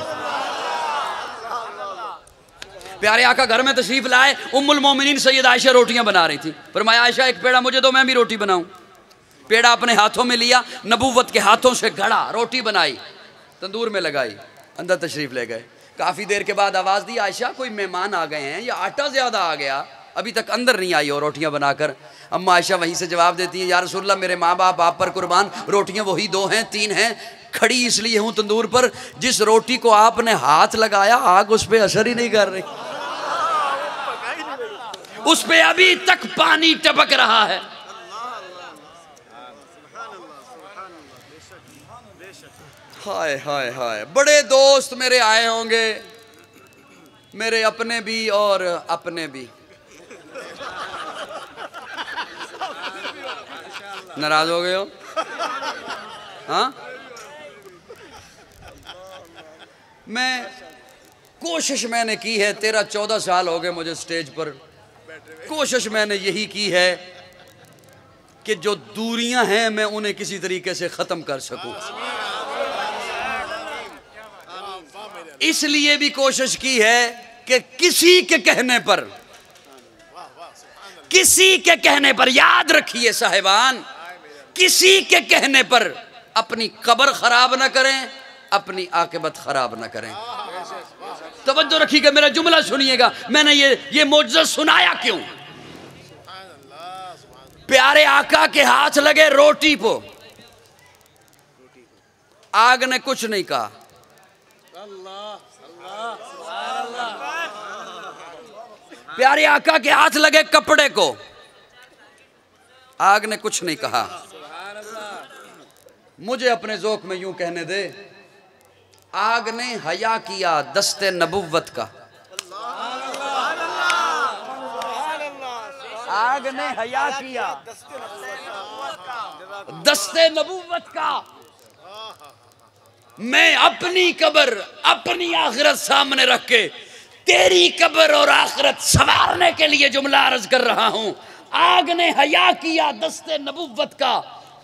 Speaker 1: प्यारे आका घर में तशरीफ लाए, उम्मुल मोमिनीन सैयद आयशा रोटियां बना रही थी। फरमाया आयशा एक पेड़ा मुझे दो, मैं भी रोटी बनाऊं। पेड़ा अपने हाथों में लिया, नबूवत के हाथों से गढ़ा, रोटी बनाई, तंदूर में लगाई, अंदर तशरीफ ले गए। काफ़ी देर के बाद आवाज़ दी आयशा कोई मेहमान आ गए हैं या आटा ज़्यादा आ गया, अभी तक अंदर नहीं आई हो रोटियां बनाकर। अम्मा आयशा वहीं से जवाब देती है या रसूलल्लाह मेरे माँ बाप आप पर कुर्बान, रोटियां वही 2 हैं 3 हैं, खड़ी इसलिए हूँ तंदूर पर, जिस रोटी को आपने हाथ लगाया आग उस पर असर ही नहीं कर रही, उस पे अभी तक पानी टपक रहा है। हाय हाय हाय, बड़े दोस्त मेरे आए होंगे, मेरे अपने भी और अपने भी। नाराज हो गए हो? हाँ, मैं कोशिश मैंने की है, 13-14 साल हो गए मुझे स्टेज पर, कोशिश मैंने यही की है कि जो दूरियां हैं मैं उन्हें किसी तरीके से ख़त्म कर सकूं। इसलिए भी कोशिश की है कि किसी के कहने पर, याद रखिए साहिबान, किसी के कहने पर अपनी कब्र खराब ना करें, अपनी आकिबत खराब ना करें। तवज्जो रखिएगा, मेरा जुमला सुनिएगा, मैंने ये मौजज़ा सुनाया क्यों? प्यारे आका के हाथ लगे रोटी को, आग ने कुछ नहीं कहा। प्यारे आका के हाथ लगे कपड़े को, आग ने कुछ नहीं कहा। मुझे अपने ज़ौक़ में यूं कहने दे, आग ने हया किया दस्ते नबुव्वत का, आग ने हया किया दस्ते नबूवत का। मैं अपनी कब्र अपनी आखिरत सामने रख के तेरी कब्र और आखिरत संवारने के लिए जुमला अर्ज कर रहा हूं। आग ने हया किया दस्ते नबूवत का,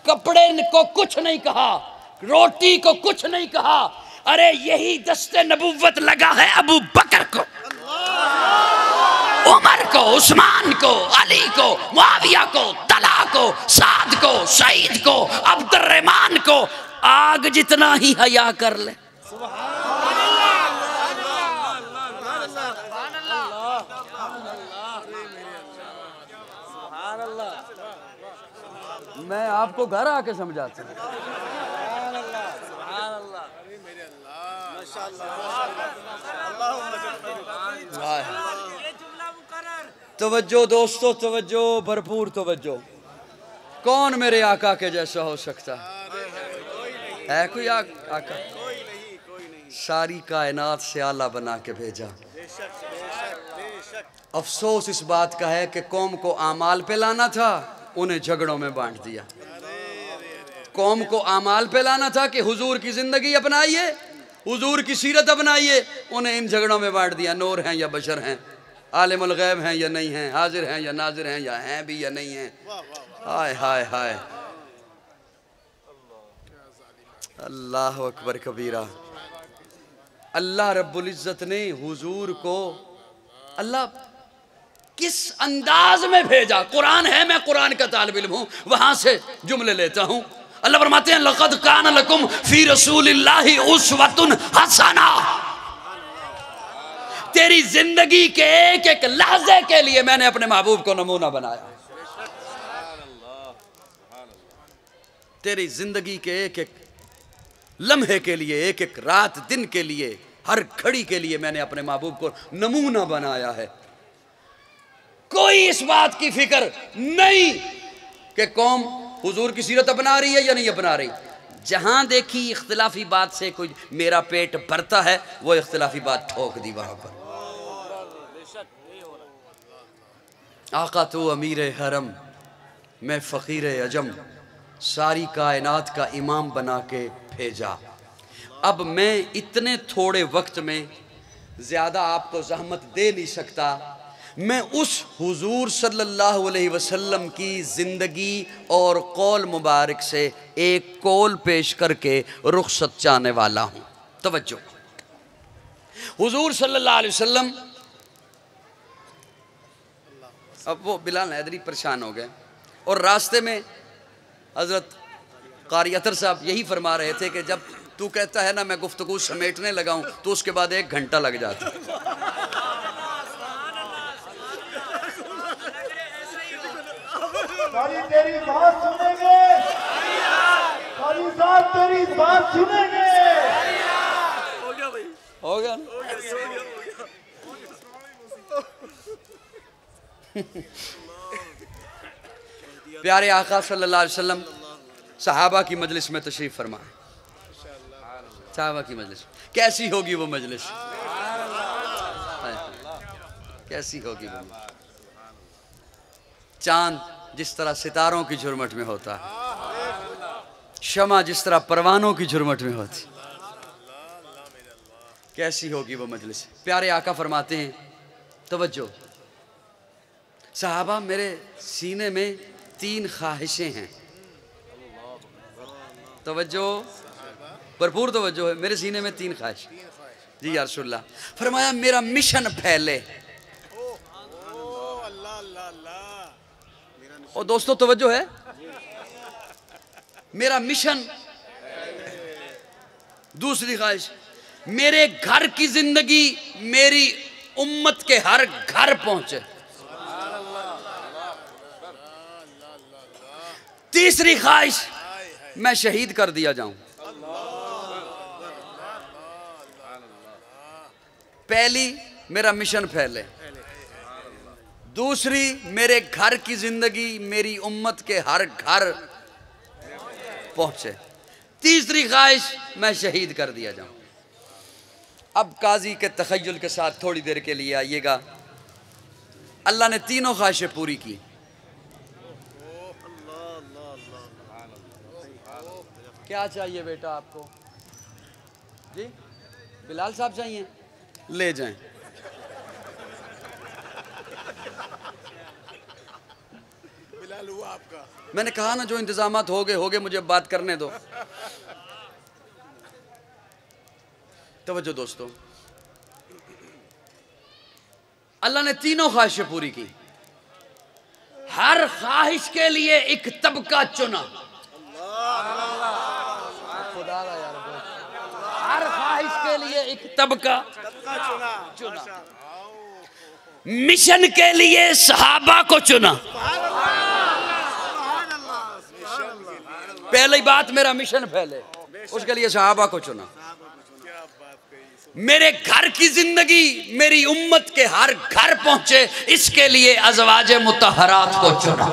Speaker 1: कपड़े को कुछ नहीं कहा, रोटी को कुछ नहीं कहा। अरे यही दस्ते नबूवत लगा है अबू बकर को, उमर को, उस्मान को, अली को, मुआविया को, तला को, साद को, सईद को, अब्दुर्रहमान को। आग जितना ही हया कर ले। मैं आपको घर आके समझाता हूँ। तवज्जो दोस्तों, तवज्जो, भरपूर तवज्जो। कौन मेरे आका के जैसा हो सकता है कोई आका? सारी कायनात से आला बना के भेजा। अफसोस इस बात का है कि कौम को आमाल पे लाना था, उन्हें झगड़ों में बांट दिया। कौम को आमाल पे लाना था कि हुजूर की जिंदगी अपनाइए, हुजूर की सीरत अपनाइए, उन्हें इन झगड़ों में बांट दिया। नूर हैं या बशर हैं, आलिमुल गैब हैं या नहीं हैं, हाजिर हैं या नाजिर हैं, या हैं भी या नहीं हैं। हाय हाय हाय, अल्लाह अकबर कबीरा। अल्लाह रब्बुल इज्जत ने हुजूर को अल्लाह किस अंदाज में भेजा। कुरान है, मैं कुरान का तालिब इल्म हूं, वहां से जुमले लेता हूं। अल्लाह फरमाते हैं लक़द कान लकुम फी रसूलिल्लाहि उस्वतुन हसना। तेरी जिंदगी के एक एक लहजे के लिए मैंने अपने महबूब को नमूना बनाया। तेरी जिंदगी के एक एक लम्हे के लिए, एक एक रात दिन के लिए, हर घड़ी के लिए मैंने अपने महबूब को नमूना बनाया है। कोई इस बात की फिक्र नहीं कि कौम हुजूर की सीरत अपना रही है या नहीं अपना रही। जहां देखी इख्तिलाफी बात से कोई मेरा पेट भरता है, वो इख्तिलाफी बात ठोक दी वहां पर। आका तो अमीर हरम, मैं फ़कीर अजम, सारी कायनात का इमाम बना के भेजा। अब मैं इतने थोड़े वक्त में ज़्यादा आपको ज़हमत दे नहीं सकता। मैं उस हुजूर सल्लल्लाहु अलैहि वसल्लम की ज़िंदगी और कौल मुबारक से एक कौल पेश करके रुखसत चाहने वाला हूँ। तवज्जो, हुजूर सल्लल्लाहु अलैहि वसल्लम, अब वो बिलाल हैदरी परेशान हो गए और रास्ते में हज़रत कारी अतर साहब यही फरमा रहे थे कि जब तू कहता है ना मैं गुफ्तगू समेटने लगा हूँ, तो उसके बाद 1 घंटा लग जाता।
Speaker 3: तेरी बात सुनेंगे, साहब तेरी बात सुनेंगे।
Speaker 2: हो गया भाई,
Speaker 1: हो गया ना? प्यारे आका सल्लल्लाहु अलैहि वसल्लम सहाबा की मजलिस में तशरीफ फरमा। सहाबा की मजलिस कैसी होगी वो मजलिस, कैसी होगी वो? चांद जिस तरह सितारों की झुरमट में होता है, शमा जिस तरह परवानों की झुरमट में होती, कैसी होगी वो मजलिस। प्यारे आका फरमाते हैं, तवज्जो सहाबा, मेरे सीने में 3 ख्वाहिशें हैं। तवज्जो, भरपूर तवज्जो है। मेरे सीने में 3 ख्वाहिश। जी या रसूलल्लाह। फरमाया मेरा मिशन फैले। और दोस्तों तवज्जो है, मेरा मिशन। दूसरी ख्वाहिश, मेरे घर की जिंदगी मेरी उम्मत के हर घर पहुंचे। तीसरी ख्वाहिश, मैं शहीद कर दिया जाऊं। पहली, मेरा मिशन फैले। दूसरी, मेरे घर की जिंदगी मेरी उम्मत के हर घर पहुंचे। तीसरी ख्वाहिश, मैं शहीद कर दिया जाऊं। अब काजी के तखय्युल के साथ थोड़ी देर के लिए आइएगा। अल्लाह ने तीनों ख्वाहिशें पूरी की। क्या चाहिए बेटा आपको? जी बिलाल साहब चाहिए, ले जाएं।
Speaker 2: बिलाल हुआ आपका।
Speaker 1: मैंने कहा ना जो इंतजामात हो गए, मुझे बात करने दो। तवज्जो दोस्तों, अल्लाह ने तीनों ख्वाहिशें पूरी की। हर ख्वाहिश के लिए एक तबका चुना। हर ख्वाहिश के लिए एक तबका चुना। मिशन के लिए सहाबा को चुना। पहली बात, मेरा मिशन फैले, उसके लिए सहाबा को चुना। मेरे घर की जिंदगी मेरी उम्मत के हर घर पहुंचे, इसके लिए अज़वाज मुतहरात को चुना।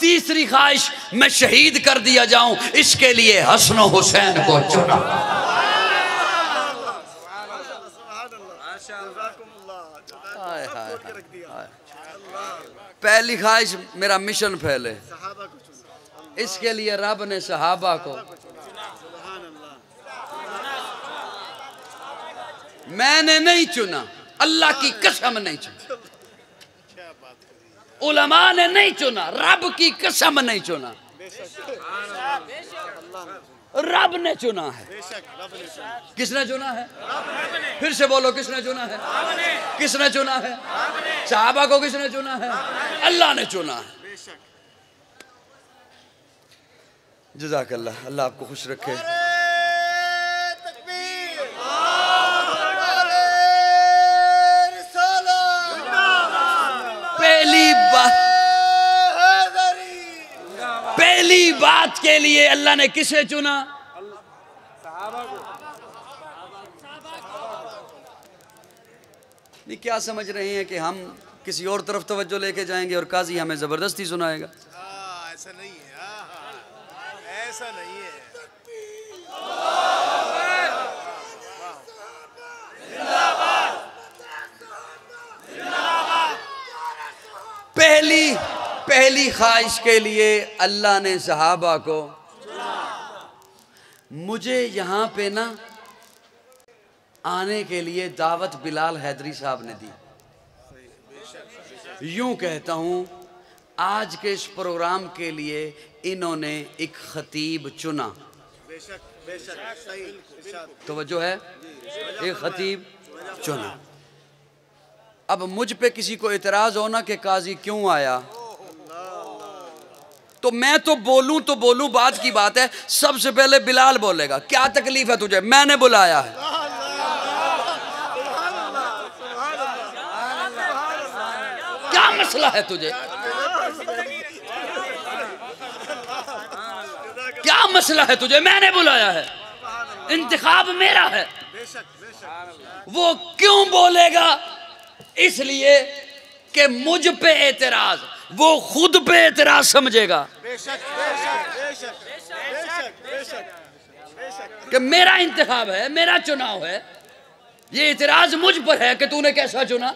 Speaker 1: तीसरी ख्वाहिश, मैं शहीद कर दिया जाऊं, इसके लिए हसन और हुसैन को चुना। पहली ख्वाहिश, मेरा मिशन फैले, इसके लिए रब ने सहाबा को। मैंने नहीं चुना, अल्लाह की कसम नहीं चुना, उलमा ने नहीं चुना, रब की कसम नहीं चुना, रब ने चुना है। किसने चुना है? फिर से बोलो, किसने चुना है? किसने चुना है? सहाबा को किसने चुना है? अल्लाह ने चुना है। जज़ाकल्लाह, अल्लाह आपको खुश रखे। पहली बात के लिए अल्लाह ने किसे चुना? नहीं, क्या समझ रहे हैं कि हम किसी और तरफ तवज्जो लेके जाएंगे और काजी हमें जबरदस्ती सुनाएगा?
Speaker 2: ऐसा नहीं है, ऐसा नहीं है।
Speaker 1: पहली ख्वाहिश के लिए अल्लाह ने सहाबा को। मुझे यहाँ पे ना आने के लिए दावत बिलाल हैदरी साहब ने दी। यूं कहता हूँ, आज के इस प्रोग्राम के लिए इन्होंने एक खतीब चुना। तो वजह है, एक खतीब चुना। अब मुझ पे किसी को इतराज होना कि काजी क्यों आया, तो मैं तो बोलूं, बात की बात है। सबसे पहले बिलाल बोलेगा, क्या तकलीफ है तुझे? मैंने बुलाया है। क्या मसला है तुझे? क्या मसला है तुझे? मैंने बुलाया है, इंतखाब मेरा है। वो क्यों बोलेगा? इसलिए कि मुझ पे एतराज, वो खुद पे एतराज समझेगा कि मेरा इंतखाब है, मेरा चुनाव है, ये एतराज मुझ पर है कि तूने कैसा चुना।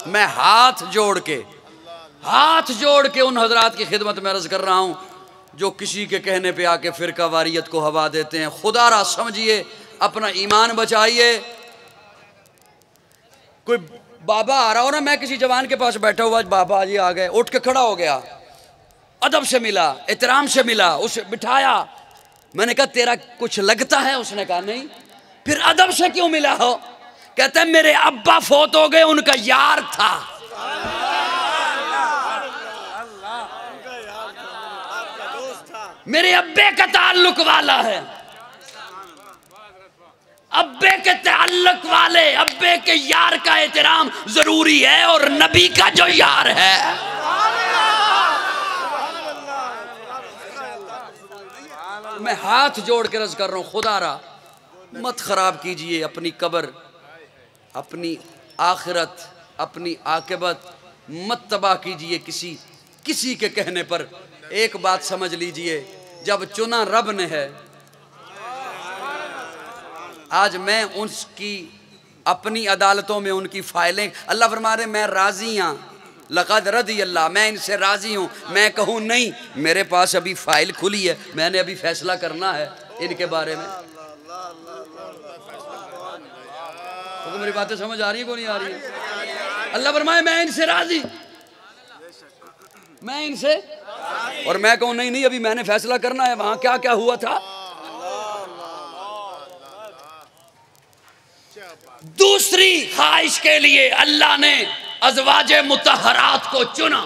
Speaker 1: मैं हाथ जोड़ के उन हजरात की खिदमत में अर्ज कर रहा हूं जो किसी के कहने पे आके फिरका वारियत को हवा देते हैं। खुदारा समझिए, अपना ईमान बचाइए। कोई बाबा आ रहा हो ना, मैं किसी जवान के पास बैठा हुआ, बाबा जी आ गए, उठ के खड़ा हो गया, अदब से मिला, एहतराम से मिला, उसे बिठाया। मैंने कहा तेरा कुछ लगता है? उसने कहा नहीं। फिर अदब से क्यों मिला हो? कहते हैं मेरे अब्बा फोत हो गए, उनका यार था। मेरे अब्बे का ताल्लुक वाला है। अब्बे के ताल्लुक वाले, अब्बे के यार का एहतराम जरूरी है, और नबी का जो यार है। मैं हाथ जोड़ के अर्ज कर रहा हूं, खुदारा मत खराब कीजिए अपनी कब्र, अपनी आखिरत, अपनी आकिबत मत तबाह कीजिए किसी के कहने पर। एक बात समझ लीजिए, जब चुना रब ने है, आज मैं उसकी अपनी अदालतों में उनकी फाइलें, अल्लाह फरमा रहे मैं राजी हाँ, लक़द रज़ी अल्लाह, मैं इनसे राजी हूँ। मैं कहूँ नहीं, मेरे पास अभी फाइल खुली है, मैंने अभी फैसला करना है इनके बारे में। तो मेरी बातें समझ आ रही है को नहीं आ रही है? अल्लाह फरमाए मैं इनसे राजी, मैं इनसे, और मैं कहूँ नहीं नहीं अभी मैंने फैसला करना है, वहां क्या क्या हुआ था। दूसरी ख्वाहिश के लिए अल्लाह ने अज़वाजे मुतहरात को चुना।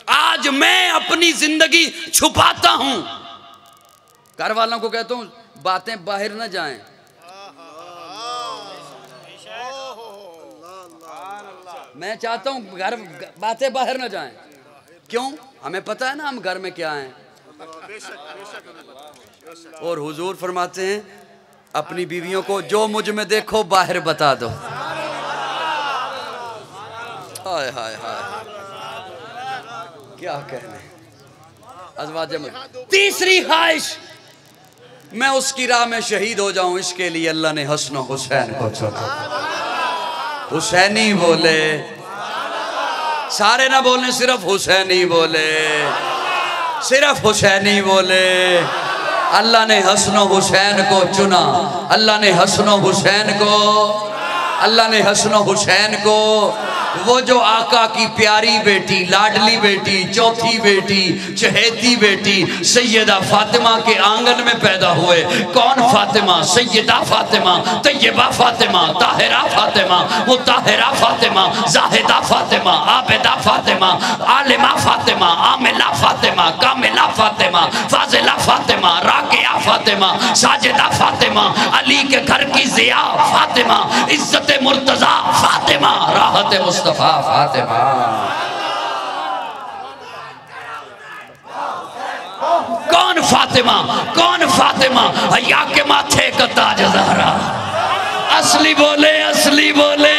Speaker 1: आज मैं अपनी जिंदगी छुपाता हूं, घर वालों को कहता हूं बातें बाहर न जाएं। मैं चाहता हूं घर बातें बाहर न जाएं। क्यों? हमें पता है ना हम घर में क्या हैं। और हुजूर फरमाते हैं अपनी बीवियों को जो मुझ में देखो बाहर बता दो। हाय हाय हाय, क्या कहने। अज़वाजे में तीसरी ख्वाहिश, मैं उसकी राह में शहीद हो जाऊं, इसके लिए अल्लाह ने हसन और हुसैन को चुना। हुसैनी बोले, सारे ना बोलने, सिर्फ हुसैनी बोले, सिर्फ हुसैनी बोले। अल्लाह ने हसन और हुसैन को चुना। अल्लाह ने हसन और हुसैन को, अल्लाह ने हसन और हुसैन को, वो जो आका की प्यारी बेटी, लाडली बेटी, चौथी बेटी, चहेती बेटी सैयदा फातिमा के आंगन में पैदा हुए। कौन फातिमा? सैयदा फातिमा, तैयबा फातिमा, ताहिरा फातिमा, मुताहिरा फातिमा, जाहिदा फातिमा, आबिदा फातिमा, आलिमा फातिमा, आमिला फातिमा, कामिला फातिमा, फाजिला फातिमा, राकिया फातिमा, साजिदा फातिमा, अली के घर की जिया फातिमा, इज्जत मुर्तजा फातिमा, राहत मुस्तफा फातिमा। कौन फातिमा? कौन फातिमा? हया के माथे का ताज ज़हरा। असली बोले, असली बोले,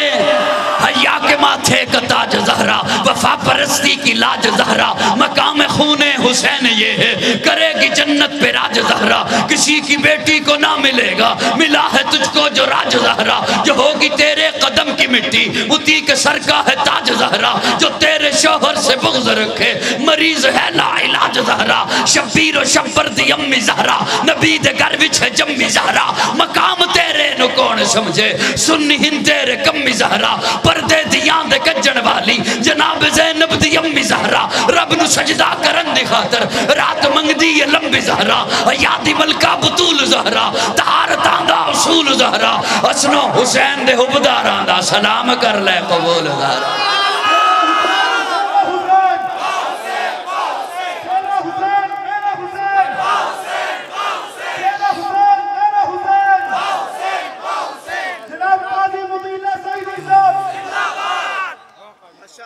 Speaker 1: हया के माथे का ताज ज़हरा, वफा परस्ती की लाज ज़हरा, मकाम खूने हुसैन ये है, करेगी जन्नत पे राज ज़हरा। किसी की बेटी को ना मिलेगा, मिला है तुझको जो राज ज़हरा, जो होगी तेरे कदम की मिट्टी, उसी के सर का है ताज ज़हरा, जो तेरे शोहर से बुग़्ज़ रखे, मरीज है ला इलाज ज़हरा। शब्बीर और शब्बर दी अम्मी ज़हरा, नबी दे घर विच है जम्मी ज़हरा, मकाम तेरे नु कौन समझे, सुन्नी हिंद तेरे कम्मी ज़हरा, पर्दे दियां दे कज्जण वाली जनाब ज़ैनब दी अम्मी ज़हरा, रब नु सजदा करन दी खातर रात मंगदी है लंबी ज़हरा, यादी मलका बतूल ज़हरा, तहारतां दा उसूल ज़हरा, हसनो हुसैन दे हुबदारां दा सलाम कर ले कबूल ज़हरा।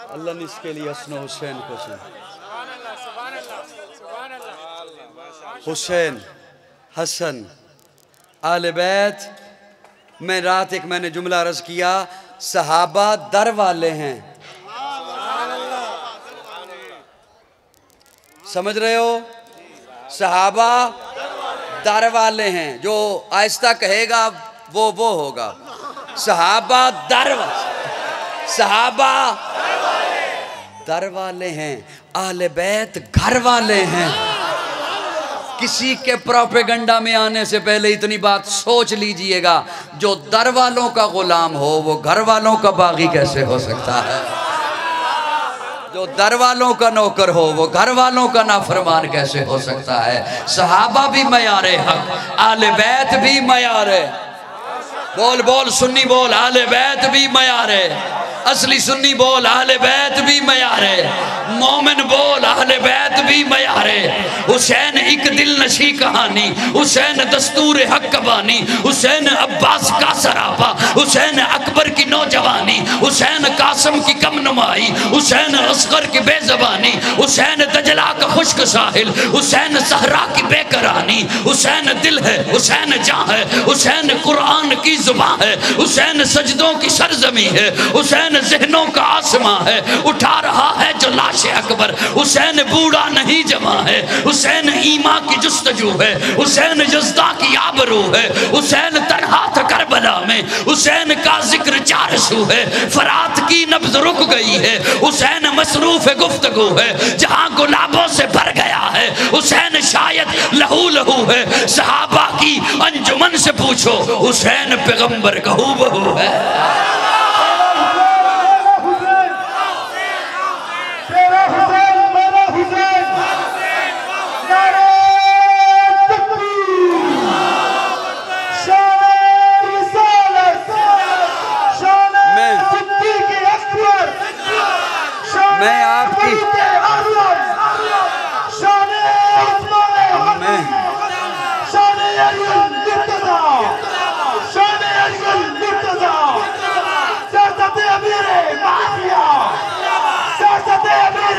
Speaker 1: अल्लाह ने इसके लिए हसन हुसैन को चुना। हुसैन, हसन, आले बैत। मैं रात एक मैंने जुमला अर्ज किया, सहाबा दर वाले हैं। समझ रहे हो? सहाबा दर वाले हैं, जो आहिस्ता कहेगा वो होगा। सहाबा दर, सहाबा दर वाले हैं, आले बैत घर वाले हैं। किसी के प्रोपेगंडा में आने से पहले इतनी बात सोच लीजिएगा, जो दर वालों का गुलाम हो वो घर वालों का बागी कैसे हो सकता है? जो दर वालों का नौकर हो वो घर वालों का नाफरमान कैसे हो सकता है? सहाबा भी मयारे हक, आले बैत भी मयारे, बोल बोल सुन्नी बोल, आले बैत भी मयारे, असली सुन्नी बोल, आले बैत भी मयारे, मोमिन बोल, आले बैत भी मयारे। हुसैन एक दिल नशी कहानी, हुसैन दस्तूर हक बानी, हुसैन अब्बास का सरापा, हुसैन अकबर की नौजवानी, हुसैन कासिम की कम नुमाई, हुसैन असगर की बेजबानी, हुसैन दजला का खुश्क साहिल, हुसैन सहरा की बेकरानी, हुसैन दिल है, हुसैन जान है, हुसैन कुरान की जुबान है, हुसैन सजदों की सरजमी है, हुसैन ज़हनों का आसमां है, उठा रहा है जो लाश लाश अकबर। हुसैन बूढ़ा नहीं जमा है, हुसैन ईमा की जुस्तजू है, हुसैन जज्दा की आबरू है, हुसैन तन्हा था करबला में, हुसैन का जिक्र 400 है, फरात की नब्ज रुक गई है, हुसैन मसरूफ गुफ्तगू है, जहां गुलाबों से भर गया है, हुसैन शायद लहू लहू है। सहाबा की अंजुमन से पूछो, हुसैन पैगंबर का हूबहू है।
Speaker 4: मैं आपकी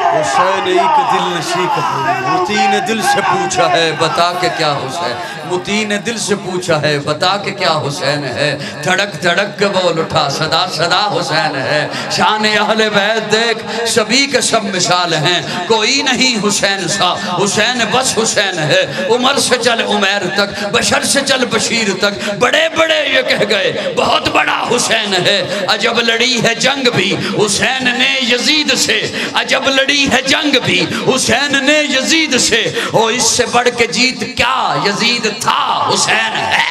Speaker 4: हुसैन एक दिल नशी का मुती ने दिल से पूछा है बता के क्या हुसैन, मुती ने दिल से पूछा है बता के क्या हुसैन है, धड़क धड़क के बोल उठा सदा सदा हुसैन है। शान अहले बैत देख सभी के सब मिसाल हैं, कोई नहीं हुसैन सा, हुसैन बस हुसैन है। उमर से चल उमैर तक, बशर से चल बशीर तक, बड़े बड़े ये कह गए बहुत बड़ा हुसैन है। अजब लड़ी है जंग भी हुसैन ने यजीद से, अजब लड़ी है जंग भी हुसैन ने यजीद से, हो इससे बढ़ के जीत क्या यजीद था हुसैन है।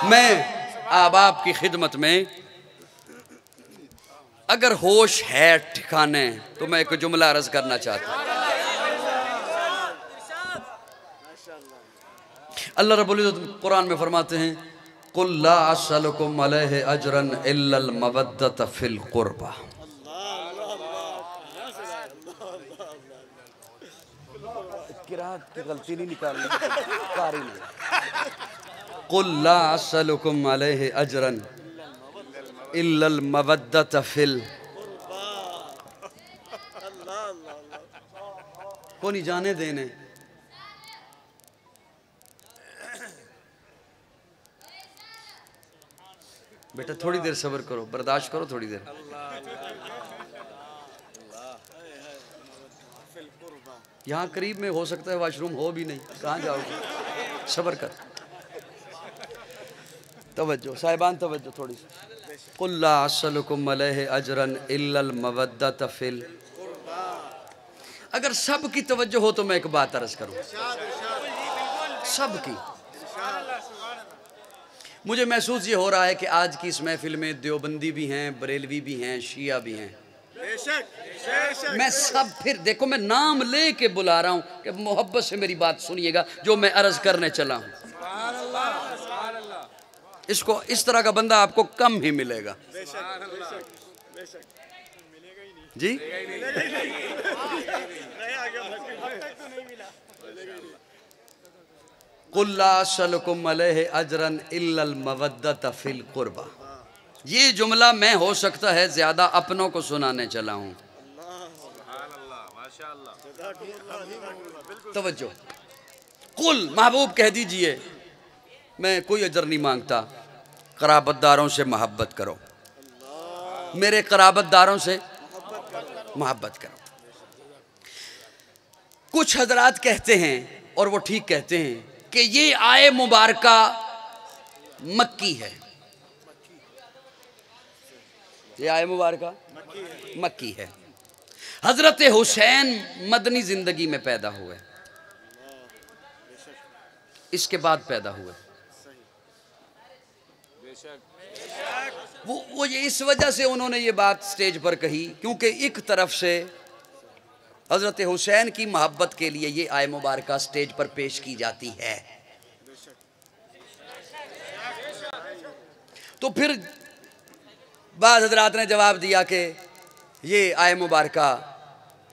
Speaker 4: मैं अब आपकी खिदमत में अगर होश है ठिकाने तो मैं एक जुमला अर्ज करना चाहता हूं। अल्लाह रब्बुल इज्जत कुरान में फरमाते हैं, कुल ला असलकुम अलैहि अजरन इल्लल मवद्दत फिल कुर्बा। किरात की गलती नहीं निकालनी, कारी नहीं। कुल ला असलकुम अलैहि अजरन इल्लल मवद्दत फिल, को नहीं जाने देने। बेटा थोड़ी देर सब्र करो, बर्दाश्त करो थोड़ी देर। यहाँ करीब में हो सकता है वॉशरूम हो भी नहीं, कहाँ जाओगे, सब्र कर। तवज्जो साहिबान, तवज्जो थोड़ी सी। कुल ला असलकुम अलैहि अजरन इल्लल मवद्दत फिल। अगर सब की तवज्जो हो तो मैं एक बात अर्ज करूँ, सब की। मुझे महसूस ये हो रहा है कि आज की इस महफिल में देवबंदी भी हैं, बरेलवी भी हैं, शिया भी हैं। मैं सब, फिर देखो मैं नाम ले के बुला रहा हूं कि मोहब्बत से मेरी बात सुनिएगा जो मैं अर्ज करने चला हूं। इसको इस तरह का बंदा आपको कम ही मिलेगा जी। कुल्ला सलकुम अलैहि अजरन इल्लल मवद्दत फिल कुर्बा। ये जुमला मैं हो सकता है ज्यादा अपनों को सुनाने चला हूं। तवज्जो, कुल महबूब कह दीजिए मैं कोई अजर नहीं मांगता, कराबतदारों से मोहब्बत करो, मेरे कराबतदारों से मोहब्बत करो। कुछ हजरात कहते हैं और वो ठीक कहते हैं कि ये आए मुबारका मक्की है, ये आए मुबारका मक्की है। हजरत हुसैन मदनी जिंदगी में पैदा हुए, इसके बाद पैदा हुए। वो ये इस वजह से उन्होंने ये बात स्टेज पर कही क्योंकि एक तरफ से हजरत हुसैन की मोहब्बत के लिए ये आय मुबारका स्टेज पर पेश की जाती है। तो फिर बाद हजरात ने जवाब दिया कि ये आय मुबारका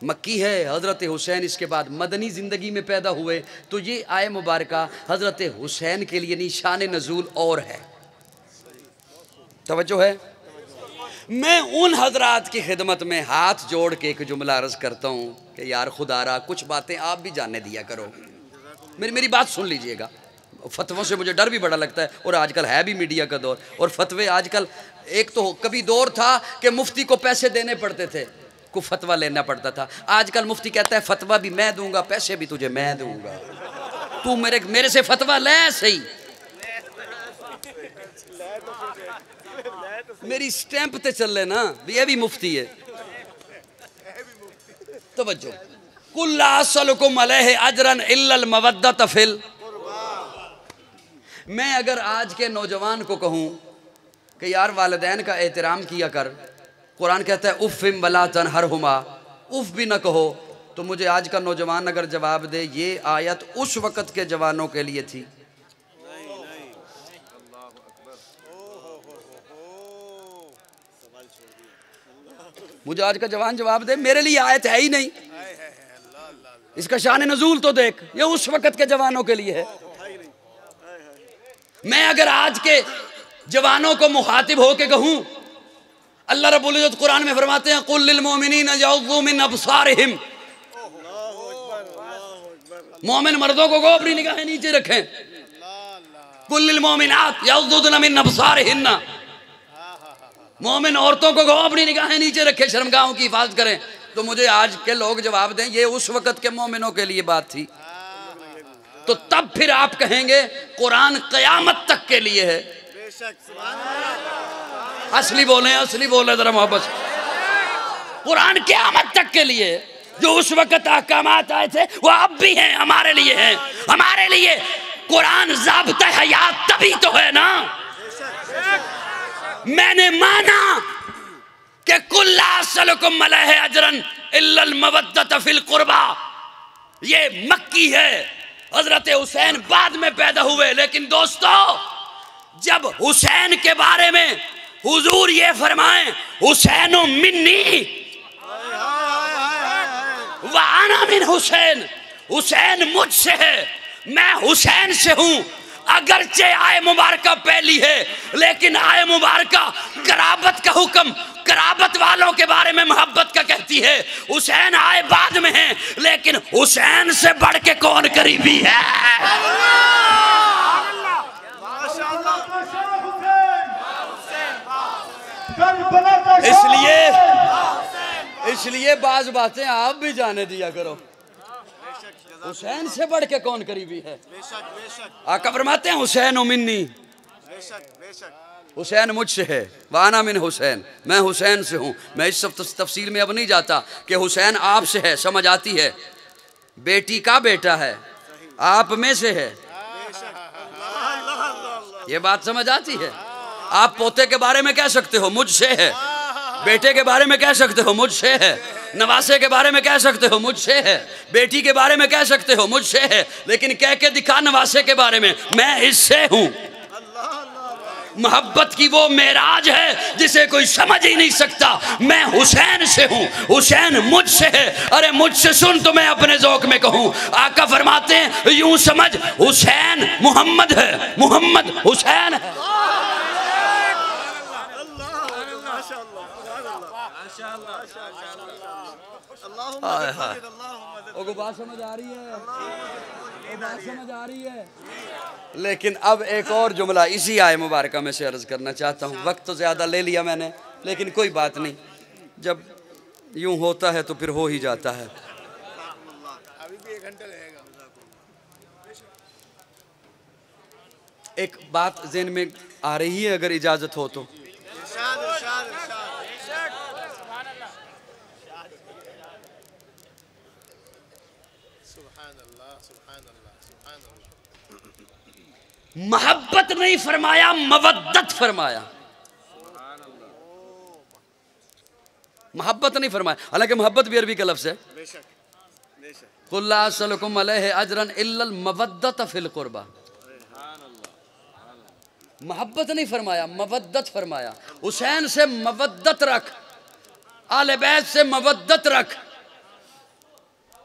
Speaker 4: मक्की है, हजरत हुसैन इसके बाद मदनी ज़िंदगी में पैदा हुए, तो ये आय मुबारका हजरत हुसैन के लिए निशान नज़ूल और है। तवज्जो है। मैं उन हजरात की खिदमत में हाथ जोड़ के एक जुमला अर्ज करता हूँ कि यार खुदारा कुछ बातें आप भी जानने दिया करो। मेरी बात सुन लीजिएगा, फतवों से मुझे डर भी बड़ा लगता है, और आजकल है भी मीडिया का दौर, और फतवे आजकल, एक तो कभी दौर था कि मुफ्ती को पैसे देने पड़ते थे, को फतवा लेना पड़ता था। आजकल मुफ्ती कहता है फतवा भी मैं दूंगा, पैसे भी तुझे मैं दूंगा, तू मेरे से फतवा ले सही, मेरी स्टैंप ते चल लेना, ये भी मुफ्ती है। तवज्जो, कुल्ला असलकुम अलैहि अजरन इल्लल मवद्दत फिल। मैं अगर आज के नौजवान को कहूं कि यार वालिदैन का एहतराम किया कर, कुरान कहता है उफ़्फ़िम वला तनहरहुमा, उफ़ भी न कहो, तो मुझे आज का नौजवान अगर जवाब दे ये आयत उस वक़्त के जवानों के लिए थी, मुझे आज का जवान जवाब दे मेरे लिए आयत है ही नहीं, इसका शान नजूल तो देख, ये उस वक़्त के जवानों के लिए है। मैं अगर आज के जवानों को मुखातिब होके कहूं, अल्लाह रब्बुल इज्जत कुरान में फरमाते हैं कुल लिल मोमिनीना यग़ुज़्ज़ू मिन अबसारिहिम, मोमिन मर्दों को अपनी निगाहें नीचे रखें, कुल लिल मोमिनात यग़ुज़्ज़ुना मिन अबसारिहिन्ना, मोमिन औरतों को अपनी निगाहें नीचे रखें, शर्मगाहों की हिफाजत करें। तो मुझे आज के लोग जवाब दें ये उस वक़्त के मोमिनों के लिए बात थी, तो तब फिर आप कहेंगे कुरान क़यामत तक के लिए है। असली बोले जरा मोहब्बत, कुरान क़यामत तक के लिए, जो उस वक़्त अहकामात आए थे वो अब भी हैं, हमारे लिए हैं। हमारे लिए कुरान ज़ाब्ता हयात तभी तो है ना। मैंने माना कि कुल्ला असलकुम अलैहि अजरन इल्लल मवद्दत फिल कुर्बा, ये मक्की है, हजरत हुसैन बाद में पैदा हुए, लेकिन दोस्तों जब हुसैन के बारे में हुजूर ये फरमाएं हुसैनो मिन्नी व अना मिन हुसैन, हुसैन मुझसे है, मैं हुसैन से हूं, अगरचे आए मुबारका पहली है, लेकिन आए मुबारका कराबत का हुक्म, कराबत वालों के बारे में मोहब्बत का कहती है। हुसैन आए बाद में है, लेकिन हुसैन से बढ़ के कौन करीबी है। इसलिए बाज बातें आप भी जाने दिया करो, हुसैन से बढ़ के कौन करीबी है। आका फरमाते हैं हुसैन मिन्नी, हुसैन मुझसे है, वाना मिन हुसैन, मैं हुसैन से हूँ। मैं इस सब तफसील में अब नहीं जाता कि हुसैन आपसे है, समझ आती है, बेटी का बेटा है, आप में से है, ये बात समझ आती है। आप पोते के बारे में कह सकते हो मुझसे है, बेटे के बारे में कह सकते हो मुझसे है, नवासे के बारे में कह सकते हो मुझसे है, बेटी के बारे में कह सकते हो मुझसे है, लेकिन कह के दिखा नवासे के बारे में मैं इससे हूं। मोहब्बत की वो मेराज है जिसे कोई समझ ही नहीं सकता। मैं हुसैन से हूं, हुसैन मुझसे है। अरे मुझसे सुन तो मैं अपने ज़ौक़ में कहूं। आका फरमाते हैं यूं समझ हुसैन मोहम्मद है, मोहम्मद हुसैन है। बात समझ आ रही है, बात समझ आ रही है। लेकिन अब एक और जुमला इसी आय मुबारका में से अर्ज करना चाहता हूँ। वक्त तो ज़्यादा ले लिया मैंने, लेकिन कोई बात नहीं, जब यूं होता है तो फिर हो ही जाता है।
Speaker 2: अभी भी 1 घंटा रहेगा।
Speaker 4: एक बात ज़हन में आ रही है, अगर इजाज़त हो तो। मोहब्बत नहीं फरमाया, मवद्दत फरमाया। मोहब्बत नहीं फरमाया, हालांकि मोहब्बत भी अरबी का लफ्ज़ है। कुल्ला असलकुम अलैहि अजरन इल्लल मवद्दत फिल कुर्बा। मोहब्बत नहीं फरमाया, मवद्दत फरमाया। हुसैन से मवद्दत रख, आले बैत से मवद्दत रख,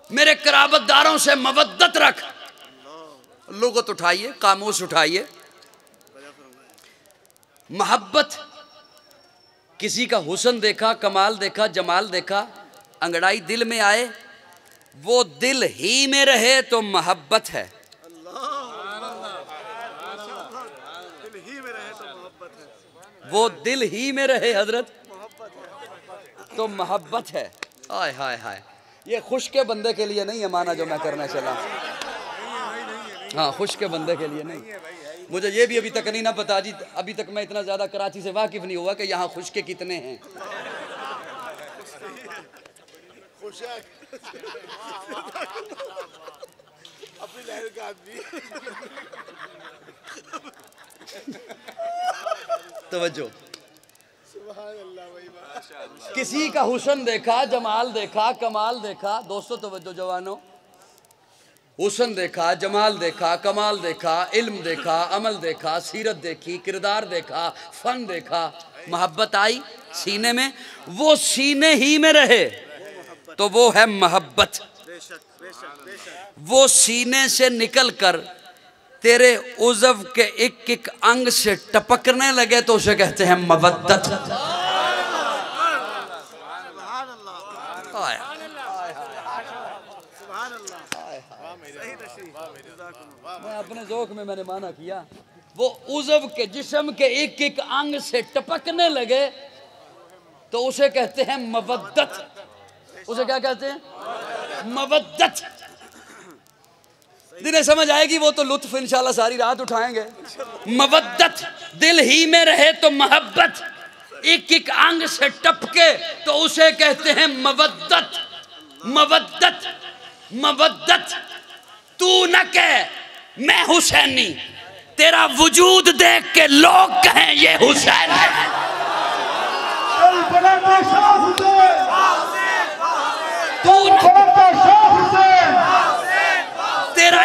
Speaker 4: मेरे कराबतदारों से मवद्दत रख। लुग़त उठाइए, कामूस उठाइए। मोहब्बत किसी का हुस्न देखा, कमाल देखा, जमाल देखा, अंगड़ाई दिल में आए, वो दिल ही में रहे तो मोहब्बत है।
Speaker 1: वो दिल ही में रहे हजरत तो मोहब्बत है। हाय हाय हाय, ये खुश के बंदे के लिए नहीं है माना जो मैं करना चला। हाँ, खुश के बंदे के लिए नहीं। मुझे ये भी अभी तक नहीं ना पता जी, अभी तक मैं इतना ज्यादा कराची से वाकिफ नहीं हुआ कि यहाँ खुश के कितने हैं।
Speaker 2: अपनी लहर का आदमी।
Speaker 1: तवज्जो,
Speaker 2: सुभान अल्लाह भाई,
Speaker 1: किसी का हुस्न देखा, जमाल देखा, कमाल देखा। दोस्तों तवज्जो जवानों, हुस्न देखा, जमाल देखा, कमाल देखा, इल्म देखा, अमल देखा, सीरत देखी, किरदार देखा, फन देखा, मोहब्बत आई सीने में, वो सीने ही में रहे तो वो है मोहब्बत। वो सीने से निकलकर तेरे उज़व के एक एक अंग से टपकने लगे तो उसे कहते हैं मवद्दत। मैं अपने ज़ौक़ में मैंने माना किया, वो उज़व के जिस्म के एक एक अंग से टपकने लगे तो उसे कहते हैं मवद्दत। उसे क्या कहते हैं? मवद्दत। दिल समझ आएगी वो तो लुत्फ इंशाल्लाह सारी रात उठाएंगे। मवद्दत, दिल ही में रहे तो मोहब्बत, एक एक अंग से टपके तो उसे कहते हैं मवद्दत। मवद्दत, मवद्दत। तू न कह मैं हुसैनी, तेरा वजूद देख के लोग कहें ये हुसैन है। तेरा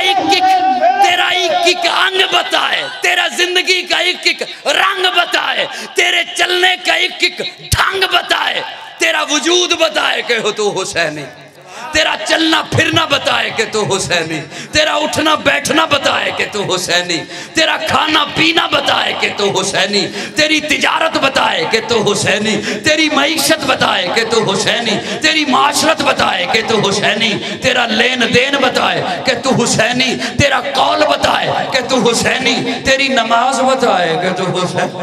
Speaker 1: एक एक अंग बताए, तेरा जिंदगी का एक एक रंग बताए, तेरे चलने का एक एक ढंग बताए, तेरा वजूद बताए कि हो तू हुसैनी, तेरा चलना फिरना बताए कि तू हुसैनी, तेरा उठना बैठना बताए कि तू हुसैनी, तेरा खाना पीना बताए कि तू हुसैनी, तेरी तिजारत बताए कि तू हुसैनी, तेरी मईशत बताए कि तू हुसैनी, तेरी माशरत बताए कि तू हुसैनी, तेरा लेन देन बताए कि तू हुसैनी, तेरा कौल बताए कि तू हुसैनी, तेरी नमाज बताए कि तू हुसैनी।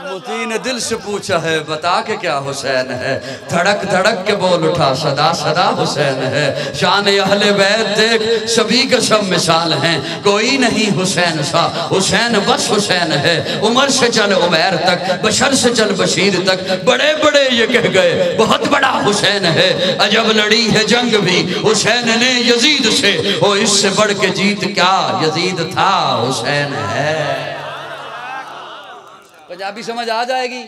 Speaker 1: मुती ने दिल से पूछा है बता के क्या हुसैन है, धड़क धड़क के बोल उठा सदा सदा हुसैन है। शान अहले बैत देख सभी के सब मिसाल हैं, कोई नहीं हुसैन सा, हुसैन बस हुसैन है। उमर से चल उमैर तक, बशर से चल बशीर तक, बड़े बड़े ये कह गए बहुत बड़ा हुसैन है। अजब लड़ी है जंग भी हुसैन ने यजीद से, ओ इससे बढ़ के जीत क्या यजीद था हुसैन है। पंजाबी समझ आ जाएगी?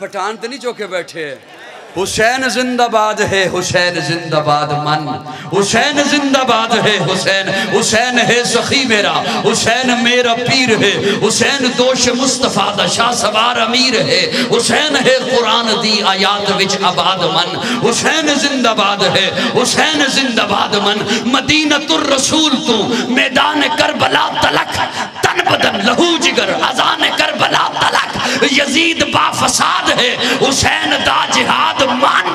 Speaker 1: पठान तो नहीं चौके बैठे। हुसैन जिंदाबाद है, हुसैन जिंदाबाद मन, हुसैन जिंदाबाद है हुसैन, हुसैन है सखी मेरा, हुसैन मेरा पीर है, हुसैन दोष मुस्तफा दा शाह सवार अमीर है, हुसैन है कुरान दी आयात विच आबाद मन, हुसैन जिंदाबाद है, हुसैन जिंदाबाद मन। मदीनतुर रसूल तू मैदान करबला तलक, तन बदन लहू जिगर अजान करबला तलक, यजीद बाफसाद है, हुसैन दा जिहाद मान।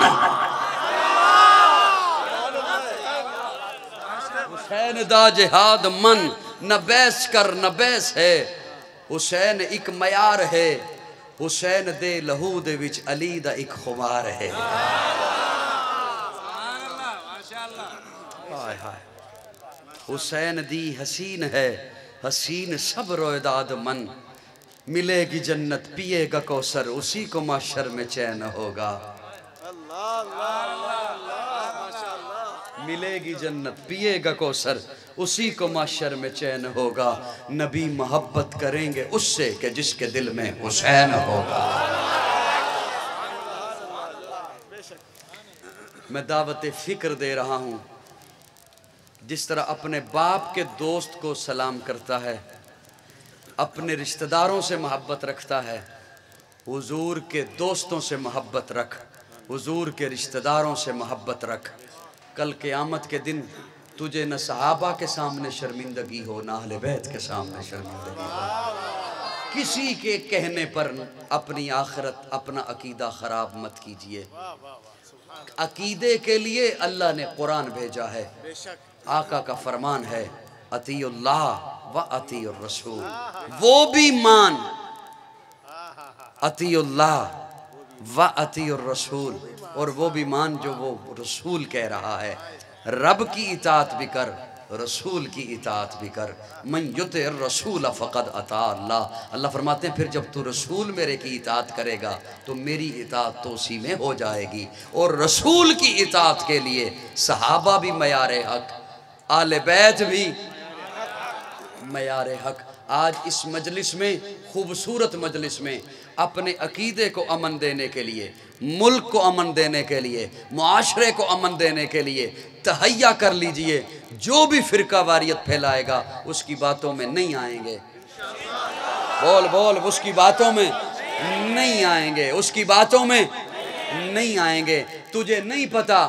Speaker 1: हुसैन दा जिहाद मन, न बैस कर न बैस है, हुसैन एक मयार है, हुसैन दे लहू दे विच अली दा एक खुमार है। हाय हाय, हुसैन दी हसीन है, हसीन सब रोयदाद मन, मिलेगी जन्नत पिएगा कौसर, उसी को माशर में चैन होगा। मिलेगी जन्नत पिएगा कौसर, उसी को माशर में चैन होगा। नबी मोहब्बत करेंगे उससे कि जिसके दिल में हुसैन होगा। मैं दावत फिक्र दे रहा हूँ, जिस तरह अपने बाप के दोस्त को सलाम करता है, अपने रिश्तेदारों से मोहब्बत रखता है, हुजूर के दोस्तों से मोहब्बत रख, हुजूर के रिश्तेदारों से मोहब्बत रख। कल क़यामत के दिन तुझे न सहाबा के सामने शर्मिंदगी हो, न अहले बैत के सामने शर्मिंदगी हो। किसी के कहने पर अपनी आखिरत अपना अकीदा ख़राब मत कीजिए। अकीदे के लिए अल्लाह ने कुरान भेजा है, आका का फरमान है अतीउल्लाह व अतीउर रसूल, वो भी मान, अतीउल्लाह व अतीउर रसूल, और वो भी मान जो वो रसूल कह रहा है। रब की इताअत भी कर, रसूल की इताअत भी कर। मन युतिर रसूल फ़क़द अता अल्लाह, अल्लाह फरमाते हैं फिर जब तू रसूल मेरे की इताअत करेगा तो मेरी इताअत तो उसी में हो जाएगी। और रसूल की इताअत के लिए सहाबा भी मयारे हक, आले बैत भी मयारे हक। आज इस मजलिस में, खूबसूरत मजलिस में, अपने अकीदे को अमन देने के लिए, मुल्क को अमन देने के लिए, मुआशरे को अमन देने के लिए तहैया कर लीजिए। जो भी फिरका वारियत फैलाएगा उसकी बातों में नहीं आएंगे। बोल बोल, उसकी बातों में नहीं आएंगे, उसकी बातों में नहीं आएंगे। तुझे नहीं पता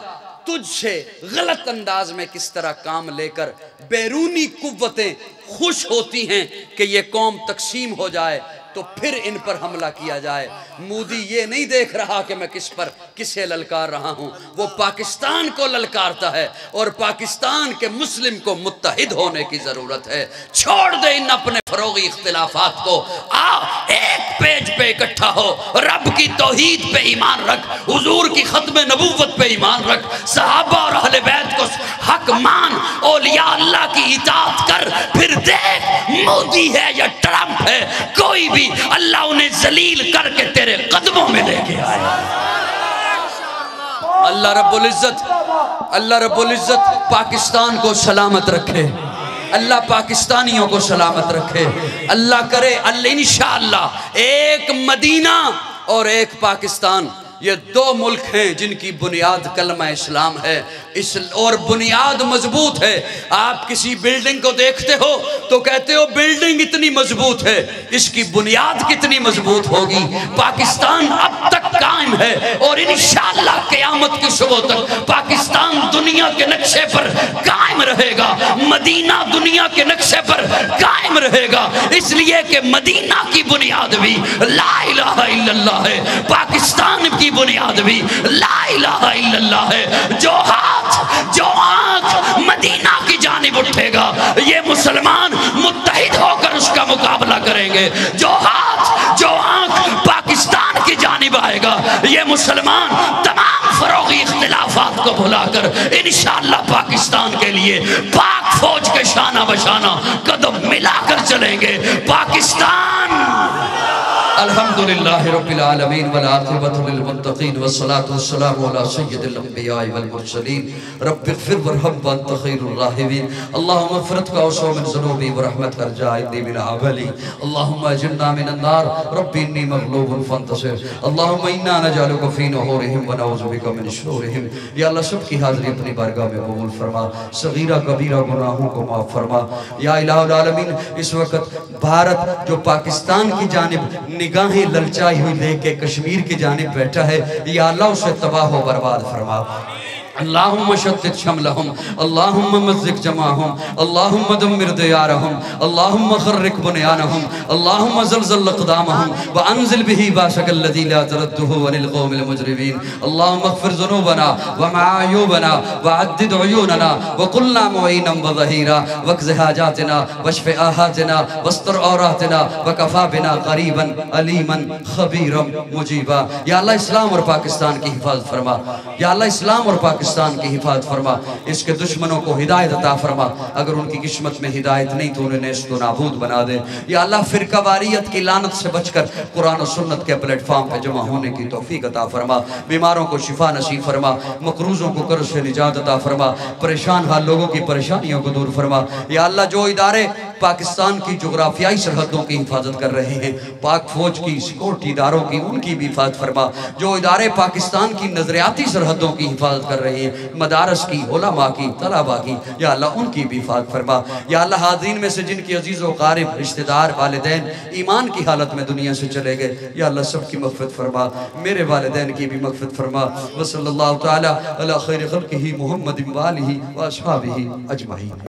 Speaker 1: तुझसे गलत अंदाज में किस तरह काम लेकर बैरूनी कुव्वतें खुश होती हैं कि ये कौम तकसीम हो जाए तो फिर इन पर हमला किया जाए। मोदी ये नहीं देख रहा कि मैं किसे ललकार रहा हूँ, वो पाकिस्तान को ललकारता है और पाकिस्तान के मुस्लिम को मुत्तहिद होने की ज़रूरत है। छोड़ दे इन अपने फरोगी इख्तिलाफात को, आ एक पेज पे इकट्ठा हो, रब की तौहीद पे ईमान रख, हुजूर की खत्म नबूवत पे ईमान रख, सहाबा और अहले बैत को हक मान, औलिया अल्लाह की इताअत कर। फिर देख मोदी है या ट्रंप है, कोई भी अल्लाह उन्हें जलील करके तेरे कदमों में लेके आए। अल्लाह रब्बुल इज्जत पाकिस्तान को सलामत रखे, अल्लाह पाकिस्तानियों को सलामत रखे। अल्लाह करे अल्लाह इंशाअल्लाह एक मदीना और एक पाकिस्तान, ये दो मुल्क हैं जिनकी बुनियाद कलमा इस्लाम है, इस और बुनियाद मजबूत है। आप किसी बिल्डिंग को देखते हो तो कहते हो बिल्डिंग इतनी मजबूत है, इसकी बुनियाद कितनी मजबूत होगी। पाकिस्तान अब तक कायम है और इंशाअल्लाह क़यामत की सुबह तक पाकिस्तान दुनिया के नक्शे पर कायम रहेगा, मदीना दुनिया के नक्शे पर कायम रहेगा, इसलिए कि मदीना की बुनियाद भी ला इलाहा इल्लल्लाह है, पाकिस्तान की बुनियाद भी ला इलाहा इल्लल्लाह है। जो हाथ जो आंख मदीना की जानिब उठेगा ये मुसलमान मुत्तहिद होकर उसका मुकाबला करेंगे। जो हाथ जो आंख पाकिस्तान की जानिब आएगा ये मुसलमान तमाम फरोगी इख्तिलाफात को भुलाकर इंशाअल्लाह पाकिस्तान के लिए पाक फौज के शाना बशाना कदम मिलाकर चलेंगे। पाकिस्तान अल्हम्दुलिल्लाह रब्बिल आलमीन वल आक़िबतु लिल मुत्तक़ीन वस्सलातु वस्सलामु अला सय्यिदिल अंबियाइ वल मुरसलीन रब्बिग़फिर वरहम व अंत खैरुर राहिमीन। अल्लाहुम्मा मग़फ़िरतक औसअ मिन ज़ुनूबी व रहमतक अर्जाइनी मिन अमली। अल्लाहुम्मा अजिरना मिनन नार रब्बी इन्नी मग़लूबुन फंतसिर। अल्लाहुम्मा इन्ना नजअलुका फ़ी नुहूरिहिम व नऊज़ु बिका मिन शुरूरिहिम। या अल्लाह सबकी हाज़िरी अपनी बारगाह में कबूल फरमा, सगीरा कबीरा गुनाहों को माफ़ फरमा। या इलाहुल आलमीन, इस वक्त भारत जो पाकिस्तान की जानिब निगाहें ललचाई हुई लेके कश्मीर की जानिब बैठा है, या अल्लाह उसे तबाह व बर्बाद फरमा। अल्लाहुम्मा शत्तित शमलहुम, अल्लाहुम्मा मज़्ज़िक़ जमाअहुम, अल्लाहुम्मा दम्मिर दियारहुम, अल्लाहुम्मा ख़र्रिक़ बुनियानहुम, अल्लाहुम्मा ज़ल्ज़िल अक़दामहुम व अंज़िल बिही बाशकल्लज़ी ला तरद्दुहु अनिल क़ौमिल मुजरिमीन। अल्लाहुम्मा अग़फ़िर ज़ुनूबना व मआयूबना व अद्दिद उयूनना व कुल्ना मुईनन व ज़हीरा वक़्ज़ि हाजातिना वश्फ़ि आहातिना वस्तर औरातिना व कफ़ा बिना क़रीबन अलीमन ख़बीरन मुजीबा। या अल्लाह इस्लाम और पाकिस्तान की हिफाज़त फरमा, या अल्लाह इस्लाम और पाकिस्तान की हिफाजत फरमा, इसके दुश्मनों को हिदायत अता फरमा, अगर उनकी किस्मत में हिदायत नहीं तो उन्हें नेस्त व नाबूद बना दे। या अल्लाह फिरका वारियत की लानत से बचकर कुरान और सुन्नत के प्लेटफॉर्म पे जमा होने की तौफीक अता फरमा, बीमारों को शिफा नसीब फरमा, मकरूज़ों को कर्ज से निजात अता फरमा, परेशान हाल लोगों की परेशानियों को दूर फरमा। या अल्लाह जो इदारे पाकिस्तान की जोग्राफियाई सरहदों की हिफाजत कर रहे हैं, पाक फौज की सिक्योरिटी इदारों की, उनकी भी हिफाजत फरमा। जो इदारे पाकिस्तान की नजरियाती सरहदों की हिफाजत कर रहे हैं, मदारस की, उलमा की, तलबा की, या अल्लाह उनकी भी हिफाजत फरमा। या अल्लाह हाज़रीन में से जिनकी अजीज़ व क़ारिब रिश्तेदार वालिदैन ईमान की हालत में दुनिया से चले गए, या अल्लाह सबकी मग़फ़िरत फरमा, मेरे वालिदैन की भी मग़फ़िरत फरमा। व सल्लल्लाहु तआला अला खैरि ख़ल्क़िही मुहम्मदिन व आलिही व अस्हाबिही अजमईन।